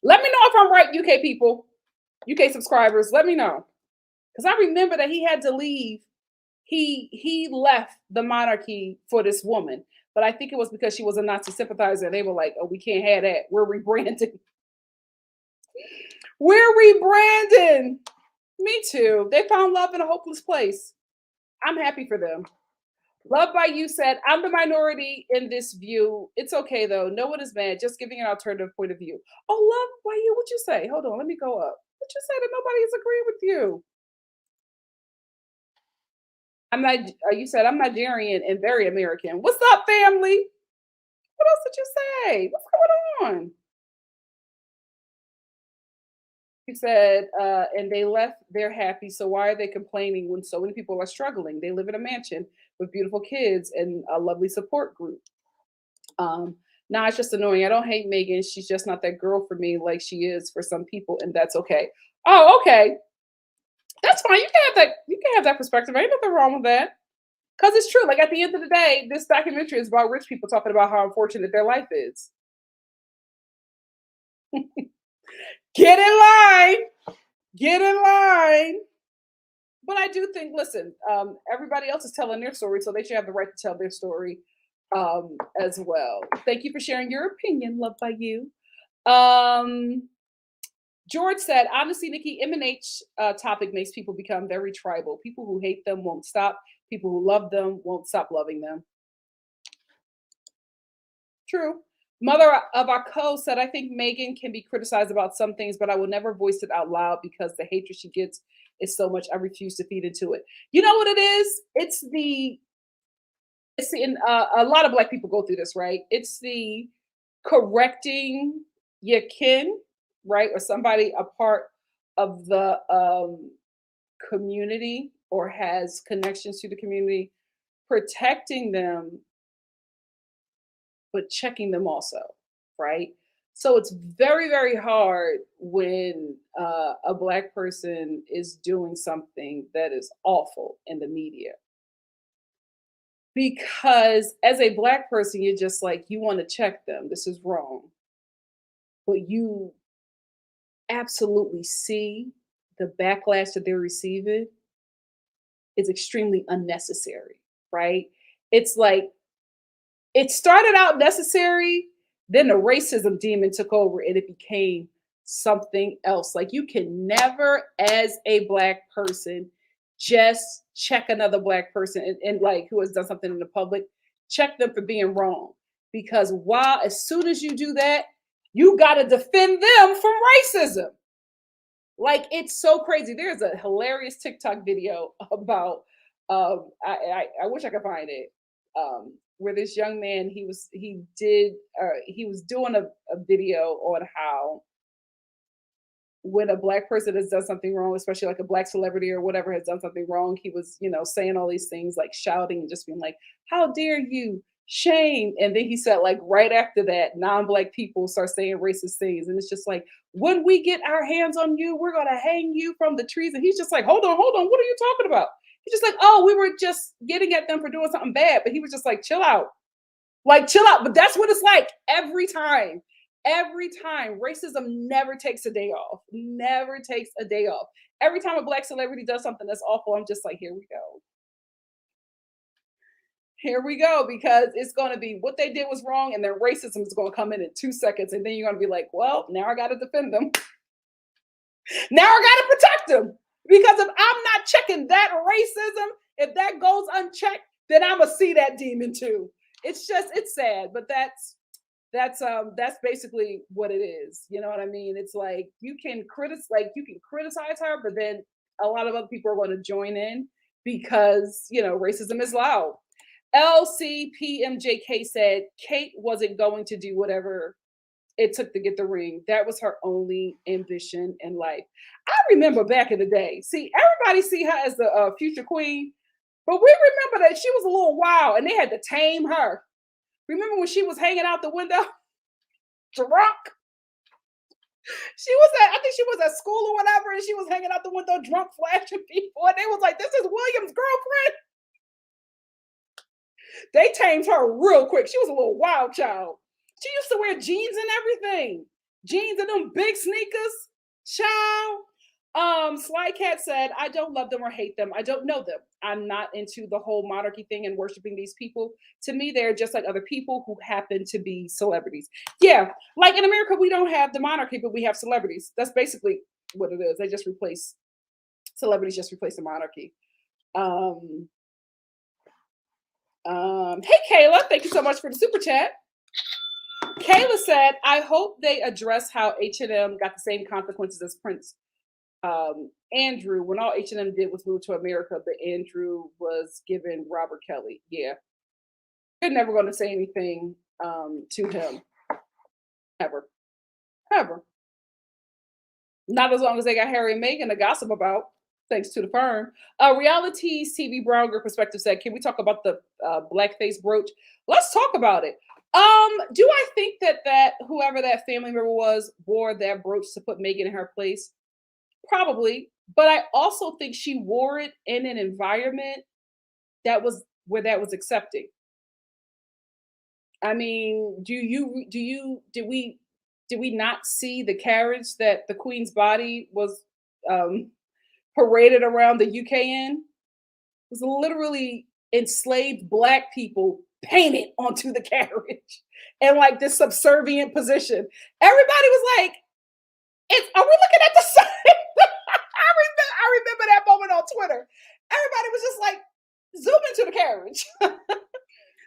Let me know if I'm right, UK people, UK subscribers. Let me know. Because I remember that he had to leave. He left the monarchy for this woman. But I think it was because she was a Nazi sympathizer. They were like, oh, we can't have that. We're rebranding. We're rebranding. Me too. They found love in a hopeless place. I'm happy for them. Love by You said, I'm the minority in this view. It's okay though. No one is mad. Just giving an alternative point of view. Oh, Love by You, what you say? Hold on, let me go up. What you say that nobody is agreeing with you? I'm not. You said I'm Nigerian and very American. What's up, family? What else did you say? What's going on? You said, and they left. They're happy. So why are they complaining when so many people are struggling? They live in a mansion with beautiful kids and a lovely support group. Nah, it's just annoying. I don't hate Meghan. She's just not that girl for me, like she is for some people, and that's okay. Oh, okay. That's fine. You can have that. You can have that perspective. Ain't nothing wrong with that. Because it's true. Like at the end of the day, this documentary is about rich people talking about how unfortunate their life is. Get in line. Get in line. But I do think, listen, everybody else is telling their story, so they should have the right to tell their story as well. Thank you for sharing your opinion. Love by You. George said, honestly, Nikki, M&H topic makes people become very tribal. People who hate them won't stop. People who love them won't stop loving them. True. Mother of our co said, I think Meghan can be criticized about some things, but I will never voice it out loud because the hatred she gets is so much. I refuse to feed into it. You know what it is? And a lot of Black people go through this, right? It's the correcting your kin, right? Or somebody a part of the community or has connections to the community, protecting them but checking them also, right? So it's very, very hard when a Black person is doing something that is awful in the media. Because as a Black person, you're just like, you want to check them. This is wrong. But you absolutely see the backlash that they're receiving is extremely unnecessary, right? It's like it started out necessary, then the racism demon took over and it became something else. Like you can never, as a Black person, just check another Black person and like who has done something in the public, check them for being wrong. Because while as soon as you do that, you got to defend them from racism. Like it's so crazy. There's a hilarious TikTok video about I wish I could find it. Where this young man he was doing a video on how when a Black person has done something wrong, especially like a Black celebrity or whatever has done something wrong, he was, saying all these things like shouting and just being like, how dare you, shame. And then he said like right after that, non-Black people start saying racist things. And it's just like, when we get our hands on you, we're going to hang you from the trees. And he's just like, hold on, what are you talking about? He's just like, oh, we were just getting at them for doing something bad. But he was just like, chill out. Like, chill out. But that's what it's like every time. Every time. Racism never takes a day off. Never takes a day off. Every time a Black celebrity does something that's awful, I'm just like, here we go. Here we go. Because it's going to be what they did was wrong. And then racism is going to come in 2 seconds. And then you're going to be like, well, now I got to defend them. Now I got to protect them. Because if I'm not checking that racism, if that goes unchecked, then I'm going to see that demon too. It's sad, but that's basically what it is. You know what I mean? It's like you can criticize her, but then a lot of other people are going to join in because racism is loud. LCPMJK said Kate wasn't going to do whatever it took to get the ring. That was her only ambition in life. I remember back in the day. See, everybody see her as the future queen, but we remember that she was a little wild, and they had to tame her. Remember when she was hanging out the window, drunk? I think she was at school or whatever, and she was hanging out the window, drunk, flashing people, and they was like, "This is William's girlfriend." They tamed her real quick. She was a little wild child. She used to wear jeans and everything. Jeans and them big sneakers. Child. Sly Cat said, I don't love them or hate them. I don't know them. I'm not into the whole monarchy thing and worshiping these people. To me, they're just like other people who happen to be celebrities. Yeah, like in America, we don't have the monarchy, but we have celebrities. That's basically what it is. They just replace celebrities, just replace the monarchy. Um, hey Kayla, thank you so much for the super chat. Kayla said, "I hope they address how H&M got the same consequences as Prince Andrew when all H&M did was move to America, but Andrew was given Robert Kelly." Yeah, they're never going to say anything to him ever, ever. Not as long as they got Harry and Meghan to gossip about, thanks to the firm. Reality's TV Brown Girl Perspective said, "Can we talk about the blackface brooch? Let's talk about it." Do I think that whoever that family member was wore that brooch to put Meghan in her place? Probably, but I also think she wore it in an environment that was where that was accepting. I mean, did we not see the carriage that the Queen's body was um, paraded around the UK in? It was literally enslaved black people painted onto the carriage in like this subservient position. Everybody was like, are we looking at the same?" I remember that moment on Twitter. Everybody was just like, zoom into the carriage.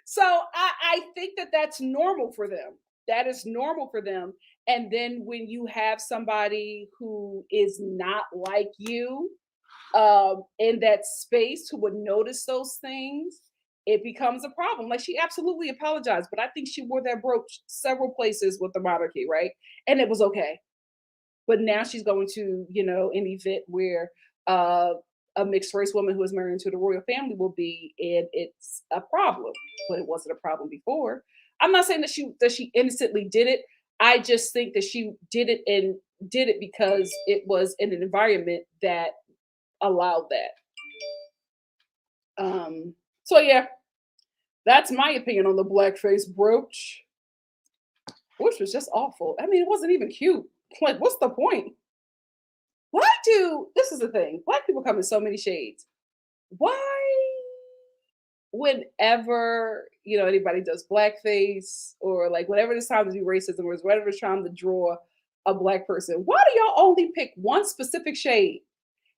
So I think that that's normal for them. That is normal for them. And then when you have somebody who is not like you in that space who would notice those things, it becomes a problem. Like she absolutely apologized, but I think she wore that brooch several places with the monarchy, right? And it was okay. But now she's going to, an event where uh, a mixed race woman who is married into the royal family will be, and it's a problem. But it wasn't a problem before. I'm not saying that she innocently did it. I just think that she did it because it was in an environment that allowed that. So yeah, that's my opinion on the blackface brooch, which was just awful. I mean, it wasn't even cute. Like, what's the point? Why do this is the thing? Black people come in so many shades. Why, whenever anybody does blackface or like whatever it's time to do racism or whatever it's trying to draw a black person, why do y'all only pick one specific shade?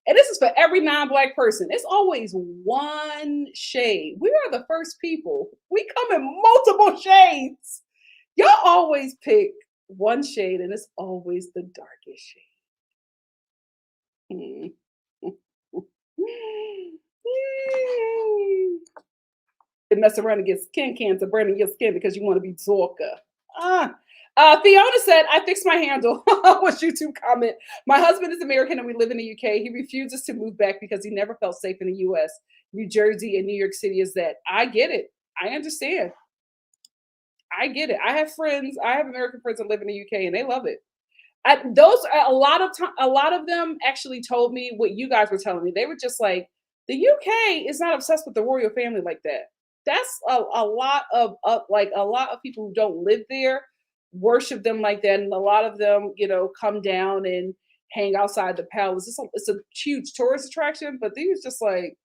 And this is for every non-black person. It's always one shade. We are the first people. We come in multiple shades. Y'all always pick one shade, and it's always the darkest shade. It mess around and get skin cancer burning your skin because you want to be Zorka. Ah. Fiona said, "I fixed my handle." Was YouTube comment. "My husband is American and we live in the UK. He refuses to move back because he never felt safe in the US. New Jersey and New York City is that." I get it. I understand. I get it. I have friends. I have American friends that live in the UK and they love it. A lot of time, a lot of them actually told me what you guys were telling me. They were just like, the UK is not obsessed with the royal family like that. That's a lot of like a lot of people who don't live there worship them like that, and a lot of them, come down and hang outside the palace. It's a huge tourist attraction, but they was just like,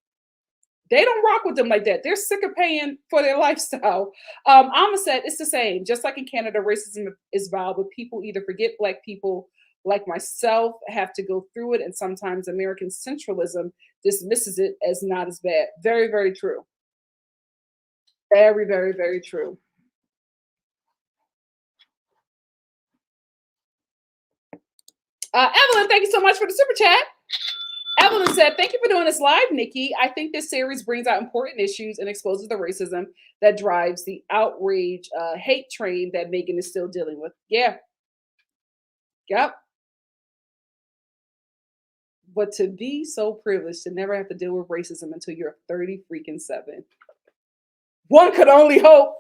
they don't rock with them like that. They're sick of paying for their lifestyle. Amma said it's the same. Just like in Canada, racism is vile, but people either forget black people like myself have to go through it, and sometimes American centralism dismisses it as not as bad. Very, very true. Very, very, very true. Evelyn, thank you so much for the super chat. Evelyn said, "Thank you for doing this live, Nikki. I think this series brings out important issues and exposes the racism that drives the outrage, hate train that Meghan is still dealing with." Yeah. Yep. But to be so privileged to never have to deal with racism until you're 30 freaking 7. One could only hope.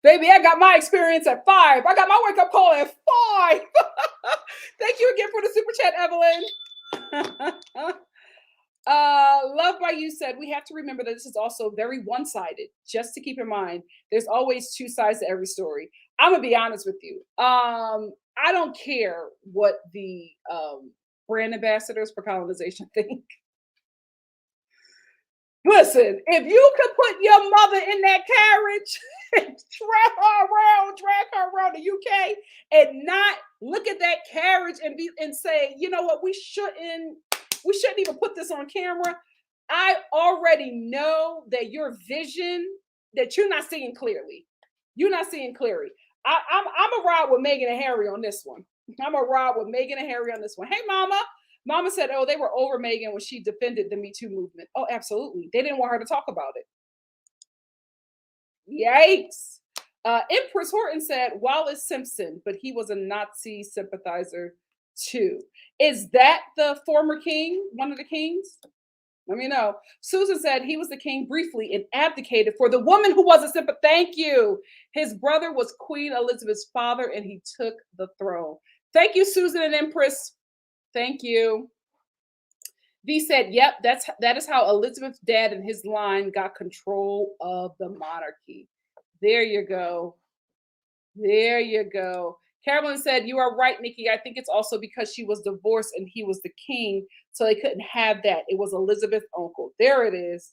Baby, I got my experience at 5. I got my wake up call at 5. Thank you again for the super chat, Evelyn. Love by You said, "We have to remember that this is also very one-sided. Just to keep in mind, there's always two sides to every story." I'm gonna be honest with you. I don't care what the brand ambassadors for colonization think. Listen, if you could put your mother in that carriage and drag her around the UK, and not look at that carriage and be and say, you know what, we shouldn't even put this on camera. I already know that your vision, that you're not seeing clearly. You're not seeing clearly. I'm a ride with Meghan and Harry on this one. I'm a ride with Meghan and Harry on this one. Hey, mama. Mama said, oh, they were over Meghan when she defended the Me Too movement. Oh, absolutely. They didn't want her to talk about it. Yikes. Empress Horton said Wallace Simpson, but he was a Nazi sympathizer too. Is that the former king, one of the kings? Let me know. Susan said he was the king briefly and abdicated for the woman who was a sympathizer. Thank you. His brother was Queen Elizabeth's father and he took the throne. Thank you, Susan and Empress. Thank you. V said, yep, that is how Elizabeth's dad and his line got control of the monarchy. There you go. There you go. Carolyn said, you are right, Nikki. I think it's also because she was divorced and he was the king, so they couldn't have that. It was Elizabeth's uncle. There it is.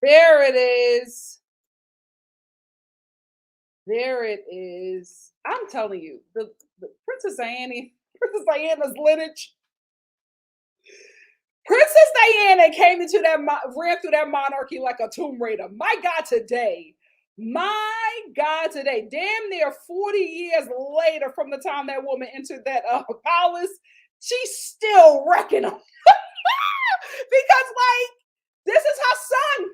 There it is. There it is. I'm telling you, the Princess Diana's lineage. Princess Diana came into that, ran through that monarchy like a Tomb Raider. My God, today. My God, today. Damn near 40 years later from the time that woman entered that palace, she's still wrecking them. Because, like, this is her son.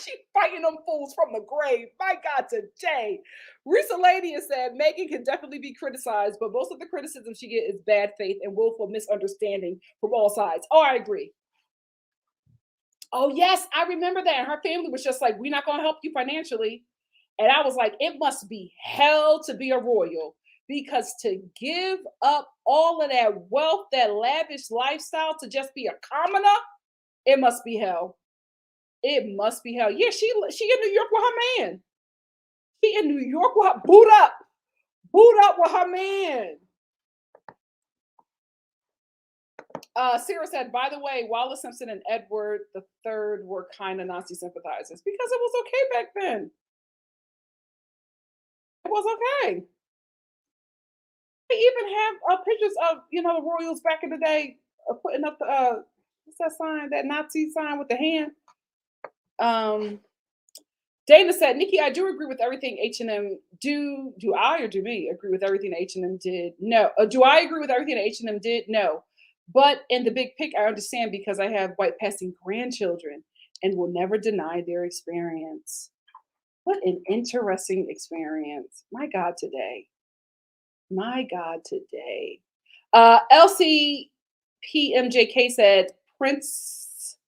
She fighting them fools from the grave. My God, today. Risa Lady said, Meghan can definitely be criticized, but most of the criticism she gets is bad faith and willful misunderstanding from all sides. Oh, I agree. Oh, yes, I remember that. And her family was just like, we're not going to help you financially. And I was like, it must be hell to be a royal, because to give up all of that wealth, that lavish lifestyle, to just be a commoner, it must be hell. It must be hell. Yeah, she in New York with her man. She in New York with her, boot up with her man. Sarah said, by the way, Wallace Simpson and Edward III were kind of Nazi sympathizers because it was okay back then. It was okay. They even have pictures of, the royals back in the day putting up the what's that sign? That Nazi sign with the hand. Dana said, Nikki, I do agree with everything H&M do. Do I or do me agree with everything H&M did? No. Do I agree with everything H&M did? No. But in the big picture, I understand because I have white passing grandchildren and will never deny their experience. What an interesting experience. My God, today. My God, today. LCPMJK said, Prince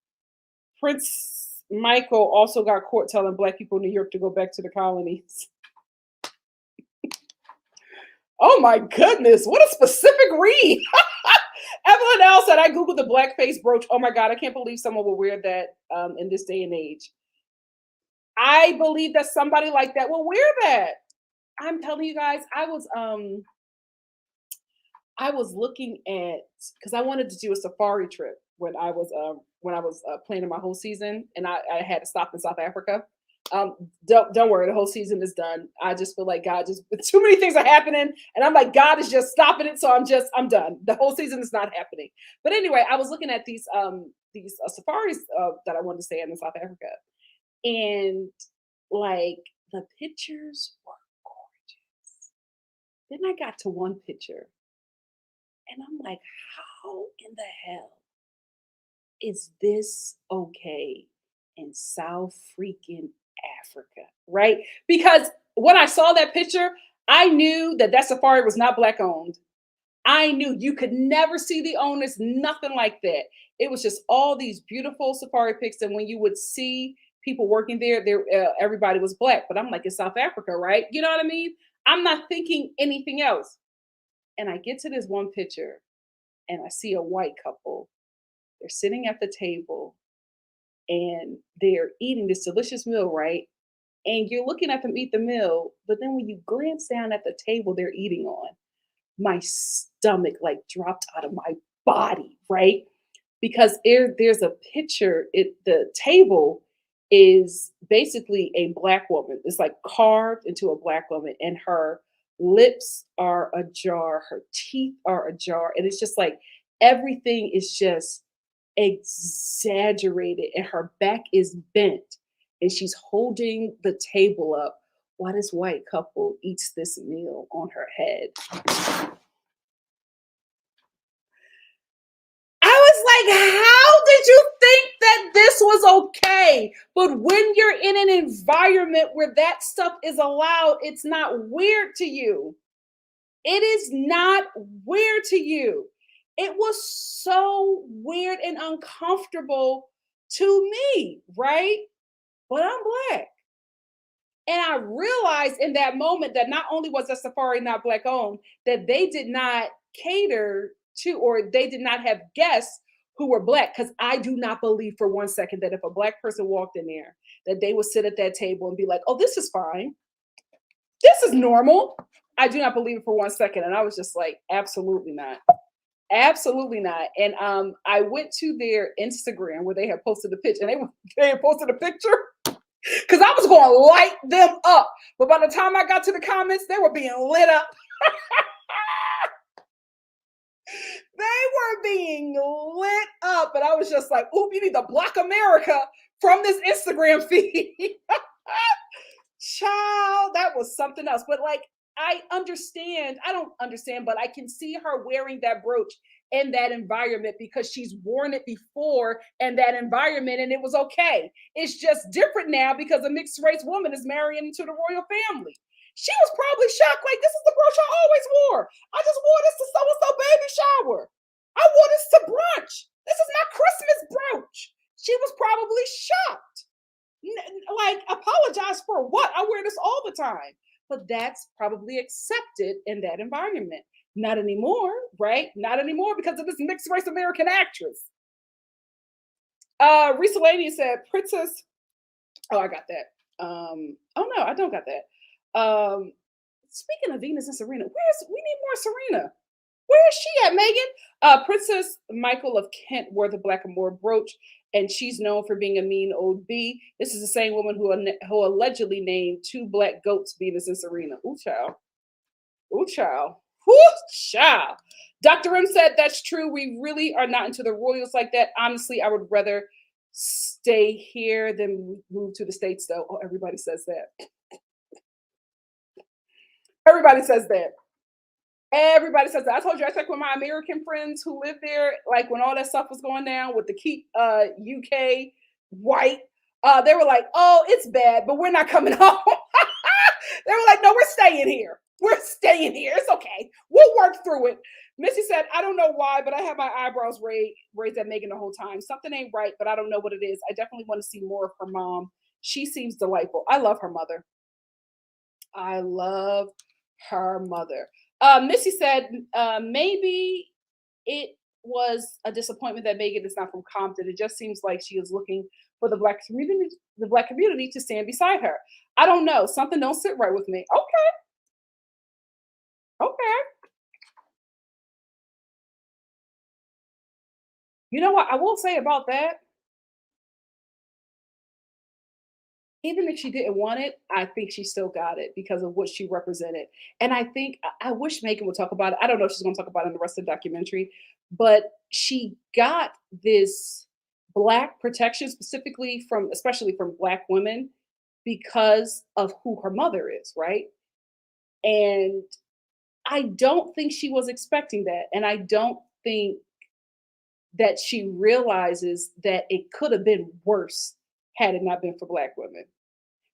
Michael also got caught telling Black people in New York to go back to the colonies. Oh my goodness, what a specific read. Evelyn L said, I Googled the blackface brooch. Oh my God, I can't believe someone will wear that in this day and age. I believe that somebody like that will wear that. I'm telling you guys, I was looking at, because I wanted to do a safari trip when I was planning my whole season, and I had to stop in South Africa. Don't worry, the whole season is done. I just feel like God just too many things are happening, and I'm like, God is just stopping it, so I'm done. The whole season is not happening. But anyway, I was looking at these safaris that I wanted to stay in South Africa, and like the pictures were gorgeous. Then I got to one picture, and I'm like, how in the hell is this okay in South freaking Africa, right? Because when I saw that picture, I knew that safari was not Black owned. I knew you could never see the owners, nothing like that. It was just all these beautiful safari pics, and when you would see people working there, everybody was Black. But I'm like, it's South Africa, right? You know what I mean? I'm not thinking anything else. And I get to this one picture, and I see a white couple. They're sitting at the table, and they're eating this delicious meal, right? And you're looking at them eat the meal, but then when you glance down at the table they're eating on, my stomach like dropped out of my body, right? because there's a picture. The table is basically a black woman. It's like carved into a black woman, and her lips are ajar, her teeth are ajar, and it's just like everything is just exaggerated, and her back is bent, and she's holding the table up while this white couple eats this meal on her head. I was like, how did you think that this was okay? But when you're in an environment where that stuff is allowed, it's not weird to you. It is not weird to you. It was so weird and uncomfortable to me, right? But I'm black. And I realized in that moment that not only was the safari not black owned, that they did not cater to, or they did not have guests who were black. Because I do not believe for one second that if a black person walked in there, that they would sit at that table and be like, oh, this is fine. This is normal. I do not believe it for one second. And I was just like, absolutely not. Absolutely not. And I went to their Instagram where they had posted the picture, and they had posted a picture because I was going to light them up. But by the time I got to the comments, they were being lit up. They were being lit up. And I was just like, oop, you need to block America from this Instagram feed. Child, that was something else. But like, I don't understand, but I can see her wearing that brooch in that environment because she's worn it before in that environment and it was okay. It's just different now because a mixed race woman is marrying into the royal family. She was probably shocked, like, this is the brooch I always wore. I just wore this to so-and-so baby shower. I wore this to brunch. This is my Christmas brooch. She was probably shocked. Like, apologize for what? I wear this all the time. But that's probably accepted in that environment. Not anymore, right? Not anymore because of this mixed race American actress. Risa Lady said, Princess. Oh, I got that. Oh no, I don't got that. Speaking of Venus and Serena, we need more Serena. Where is she at, Meghan? Princess Michael of Kent wore the black and more brooch, and she's known for being a mean old bee. This is the same woman who allegedly named two black goats Venus and Serena. Ooh, child. Ooh, child. Ooh, child. Dr. M said that's true. We really are not into the royals like that. Honestly, I would rather stay here than move to the States, though. Oh, everybody says that. Everybody says that. Everybody says that. I told you I checked with my American friends who live there, like when all that stuff was going down with the Keep UK white. They were like, oh, it's bad, but we're not coming home. They were like, no, we're staying here. We're staying here. It's okay. We'll work through it. Missy said, I don't know why, but I have my eyebrows raised at Meghan the whole time. Something ain't right, but I don't know what it is. I definitely want to see more of her mom. She seems delightful. I love her mother. I love her mother. Missy said, maybe it was a disappointment that Meghan is not from Compton. It just seems like she is looking for the black community to stand beside her. I don't know. Something don't sit right with me. Okay. You know what I will say about that? Even if she didn't want it, I think she still got it because of what she represented. And I think I wish Megan would talk about it. I don't know if she's going to talk about it in the rest of the documentary, but she got this black protection specifically from, especially from black women, because of who her mother is, right? And I don't think she was expecting that. And I don't think that she realizes that it could have been worse had it not been for black women.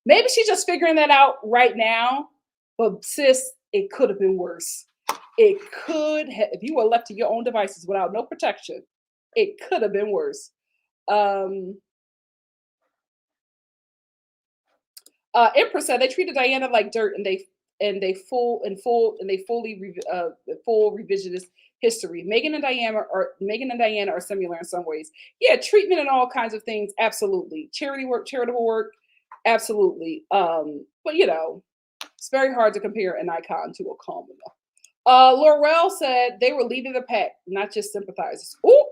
Maybe she's just figuring that out right now, but sis, it could have been worse. It could have, if you were left to your own devices without no protection, it could have been worse. Empress said they treated Diana like dirt, and they fully full revisionist history. Meghan and Diana are similar in some ways. Yeah, treatment and all kinds of things, absolutely. Charitable work, absolutely. But you know, it's very hard to compare an icon to a commoner. Laurel said they were leading the pack, not just sympathizers. Ooh,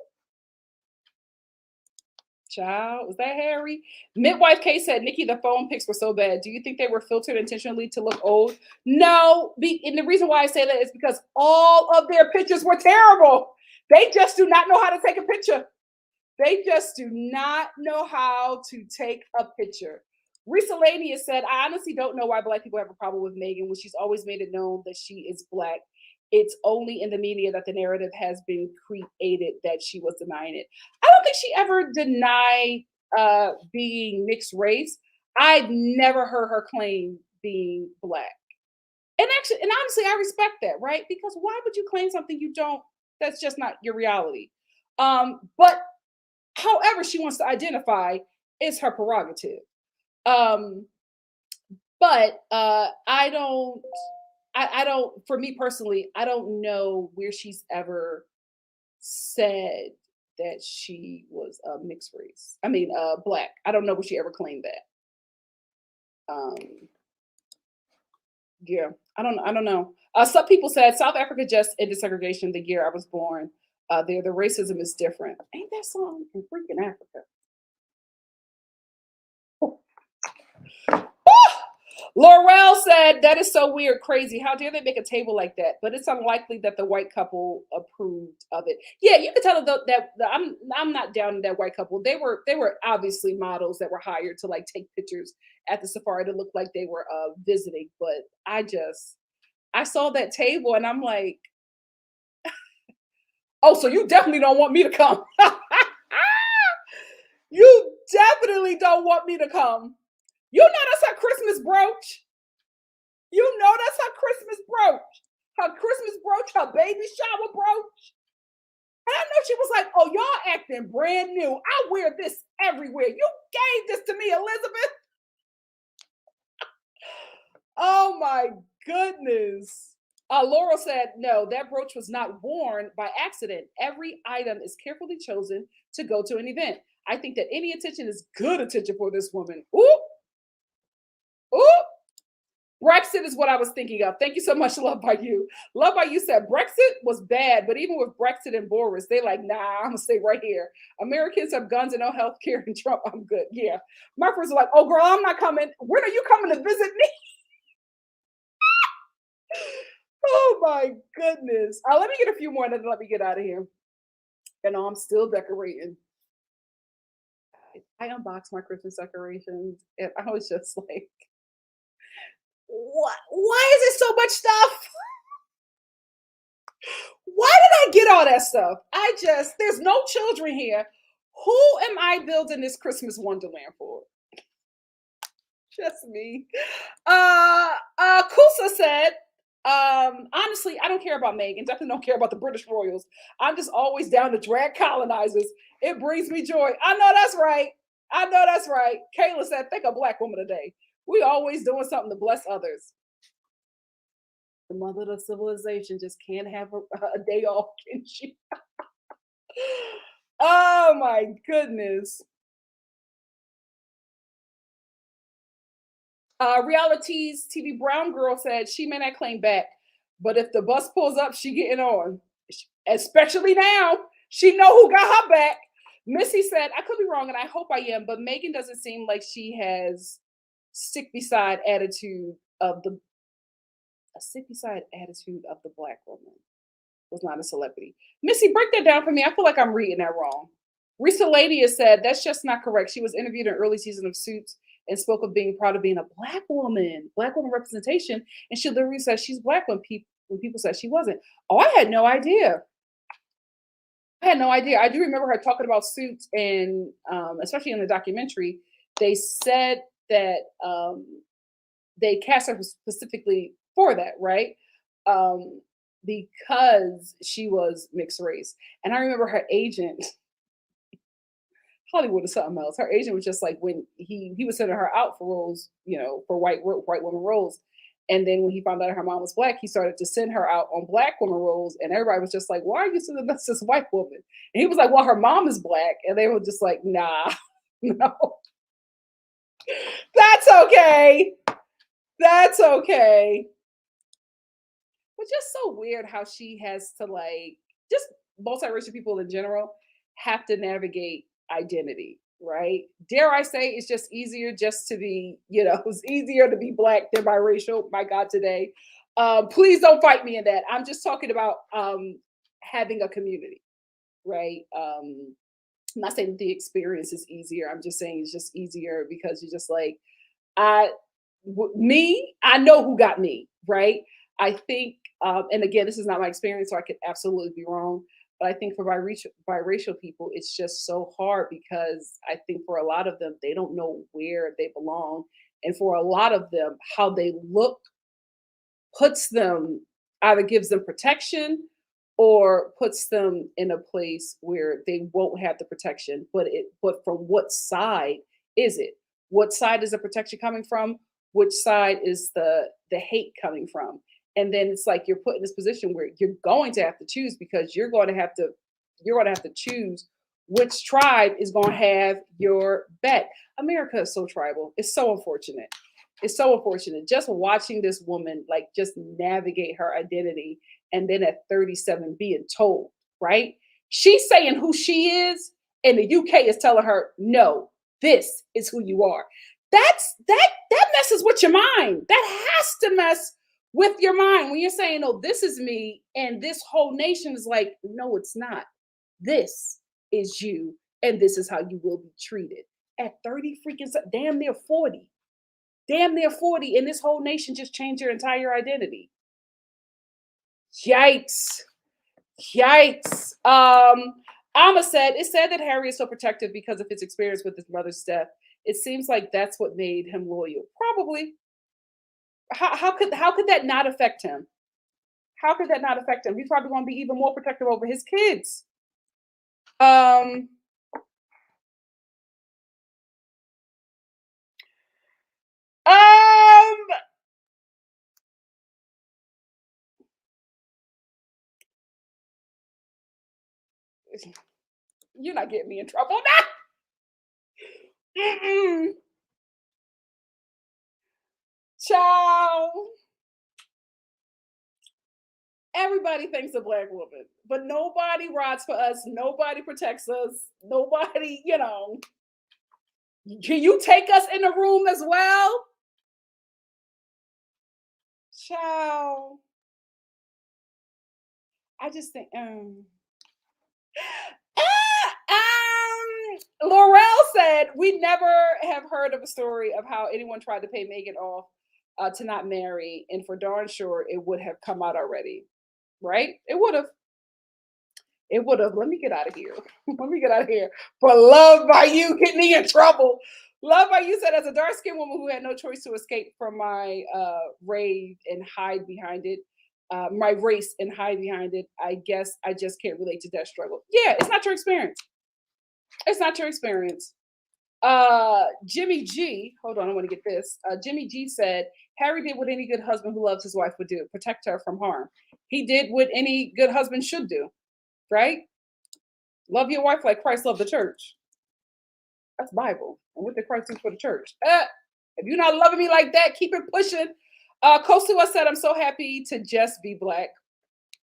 Child, was that Harry? Midwife K said, Nikki, the phone pics were so bad. Do you think they were filtered intentionally to look old? No. And the reason why I say that is because all of their pictures were terrible. They just do not know how to take a picture. They just do not know how to take a picture. Risa Lania said, I honestly don't know why Black people have a problem with Meghan when she's always made it known that she is Black. It's only in the media that the narrative has been created that she was denying it. I don't think she ever denied being mixed race. I've never heard her claim being Black. And actually, and honestly, I respect that, right? Because why would you claim something you don't, that's just not your reality? But however she wants to identify is her prerogative. But I don't, for me personally, I don't know where she's ever said that she was a mixed race. I mean, Black. I don't know where she ever claimed that. Yeah, I don't know. Some people said South Africa just ended segregation the year I was born. There, the racism is different. Ain't that song in freaking Africa? Laurel said, that is so weird, crazy. How dare they make a table like that? But it's unlikely that the white couple approved of it. Yeah, you can tell that I'm not down to that white couple. They were obviously models that were hired to like take pictures at the safari to look like they were visiting. But I saw that table and I'm like, oh, so you definitely don't want me to come. You definitely don't want me to come. You know that's her Christmas brooch. You know that's her Christmas brooch. Her Christmas brooch, her baby shower brooch. And I know she was like, oh, y'all acting brand new. I wear this everywhere. You gave this to me, Elizabeth. Oh my goodness. Laurel said, no, that brooch was not worn by accident. Every item is carefully chosen to go to an event. I think that any attention is good attention for this woman. Ooh. Ooh. Brexit is what I was thinking of. Thank you so much, Love by You. Love by You said Brexit was bad, but even with Brexit and Boris, they like, nah, I'm gonna stay right here. Americans have guns and no health care, and Trump, I'm good. Yeah. My friends are like, oh girl, I'm not coming. When are you coming to visit me? Oh my goodness. Let me get a few more and then let me get out of here. You know, I'm still decorating. I unboxed my Christmas decorations and I was just like, what? Why is it so much stuff? Why did I get all that stuff? There's no children here. Who am I building this Christmas wonderland for? Just me. Kusa said, honestly, I don't care about Meghan. Definitely don't care about the British royals. I'm just always down to drag colonizers. It brings me joy. I know that's right. I know that's right. Kayla said, think a Black woman today. We always doing something to bless others. The mother of civilization just can't have a day off, can she? Oh my goodness. Realities TV Brown Girl said she may not claim back, but if the bus pulls up, she getting on. Especially now, she know who got her back. Missy said, I could be wrong, and I hope I am, but Meghan doesn't seem like she has stick beside attitude of the Black woman. Was not a celebrity. Missy, break that down for me. I feel like I'm reading that wrong. Risa Lady has said that's just not correct. She was interviewed in early season of Suits and spoke of being proud of being a Black woman representation, and she literally said she's Black when people said she wasn't. Oh, I had no idea. I do remember her talking about Suits, and especially in the documentary, they said that they cast her specifically for that, right? Because she was mixed race. And I remember her agent, Hollywood is something else. Her agent was just like, when he was sending her out for roles, you know, for white woman roles. And then when he found out her mom was Black, he started to send her out on Black woman roles. And everybody was just like, why are you sending us this white woman? And he was like, well, her mom is Black. And they were just like, nah, no. That's okay. That's okay. But just so weird how she has to, like, just multiracial people in general have to navigate identity, right? Dare I say it's just easier just to be, it's easier to be black than biracial. My God, today. Please don't fight me in that. I'm just talking about having a community, right? I'm not saying the experience is easier. I'm just saying it's just easier because you're just like, I, me, I know who got me, right? I think, and again, this is not my experience, so I could absolutely be wrong. But I think for biracial people, it's just so hard because I think for a lot of them, they don't know where they belong. And for a lot of them, how they look puts them, either gives them protection or puts them in a place where they won't have the protection. But from what side is it? What side is the protection coming from? Which side is the hate coming from? And then it's like you're put in this position where you're going to have to choose, because you're going to have to choose which tribe is going to have your back. America is so tribal. It's so unfortunate. It's so unfortunate. Just watching this woman like just navigate her identity, and then at 37 being told, right? She's saying who she is, and the UK is telling her, no, this is who you are. That messes with your mind. That has to mess with your mind when you're saying, oh, this is me, and this whole nation is like, no, it's not. This is you, and this is how you will be treated. At 30 freaking damn near 40. Damn near 40, and this whole nation just changed your entire identity. Yikes. Yikes. Alma said, it's sad that Harry is so protective because of his experience with his mother's death. It seems like that's what made him loyal. Probably. How could that not affect him? How could that not affect him? He's probably going to be even more protective over his kids. Um, um, you're not getting me in trouble now. Mm-mm. Ciao. Everybody thinks a black woman, but nobody rides for us. Nobody protects us. Nobody, Can you take us in the room as well? Ciao. I just think, Laurel said, we never have heard of a story of how anyone tried to pay Meghan off to not marry, and for darn sure it would have come out already, right? It would have. It would have. Let me get out of here. Let me get out of here. For love by you, get me in trouble. Love by you said, as a dark skinned woman who had no choice to escape from my rave and hide behind it, my race and hide behind it, I guess I just can't relate to that struggle. Yeah, it's not your experience. It's not your experience. Jimmy G, hold on, I want to get this. Jimmy G said, Harry did what any good husband who loves his wife would do, protect her from harm. He did what any good husband should do, right? Love your wife like Christ loved the church. That's Bible. And what did Christ do for the church? If you're not loving me like that, keep it pushing. Kosua said, I'm so happy to just be black,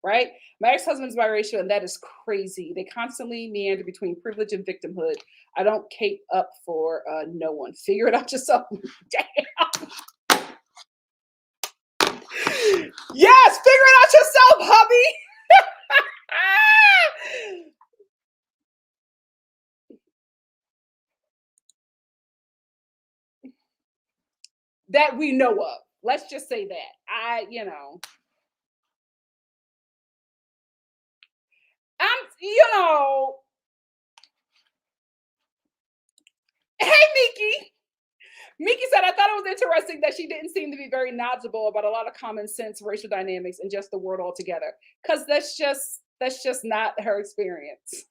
right? My ex-husband's biracial, and that is crazy. They constantly meander between privilege and victimhood. I don't cape up for no one. Figure it out yourself. Damn. Yes, figure it out yourself, hubby. That we know of. Let's just say that. I'm, hey, Miki. Miki said, I thought it was interesting that she didn't seem to be very knowledgeable about a lot of common sense racial dynamics and just the world altogether. Because that's just not her experience.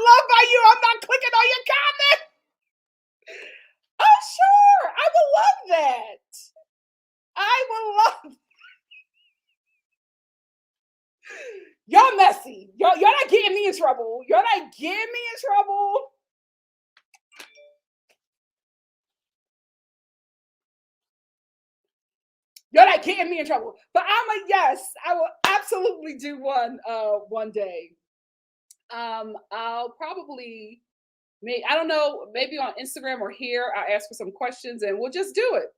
Love by you. I'm not clicking on your comment. Oh, sure. I would love that. I would love. Y'all messy. Y'all not getting me in trouble. Y'all not getting me in trouble. You're like getting me in trouble. But I'm like, yes, I will absolutely do one day. I'll probably I don't know, maybe on Instagram or here, I'll ask for some questions and we'll just do it.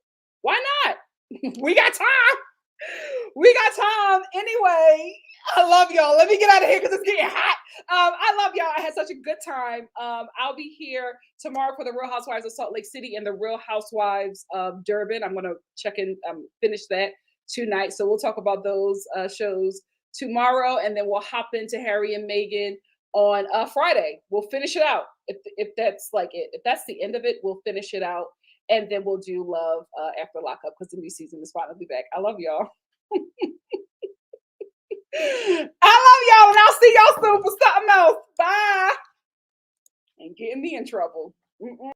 Why not? We got time. We got time. Anyway, I love y'all. Let me get out of here because it's getting hot. I love y'all. I had such a good time. I'll be here tomorrow for the Real Housewives of Salt Lake City and the Real Housewives of Durban. I'm going to check in, finish that tonight. So we'll talk about those shows tomorrow, and then we'll hop into Harry and Meghan on Friday. We'll finish it out. If that's like it, if that's the end of it, we'll finish it out, and then we'll do Love after lockup because the new season is finally back. I love y'all. I love y'all, and I'll see y'all soon for something else. Bye. Ain't getting me in trouble. Mm-mm.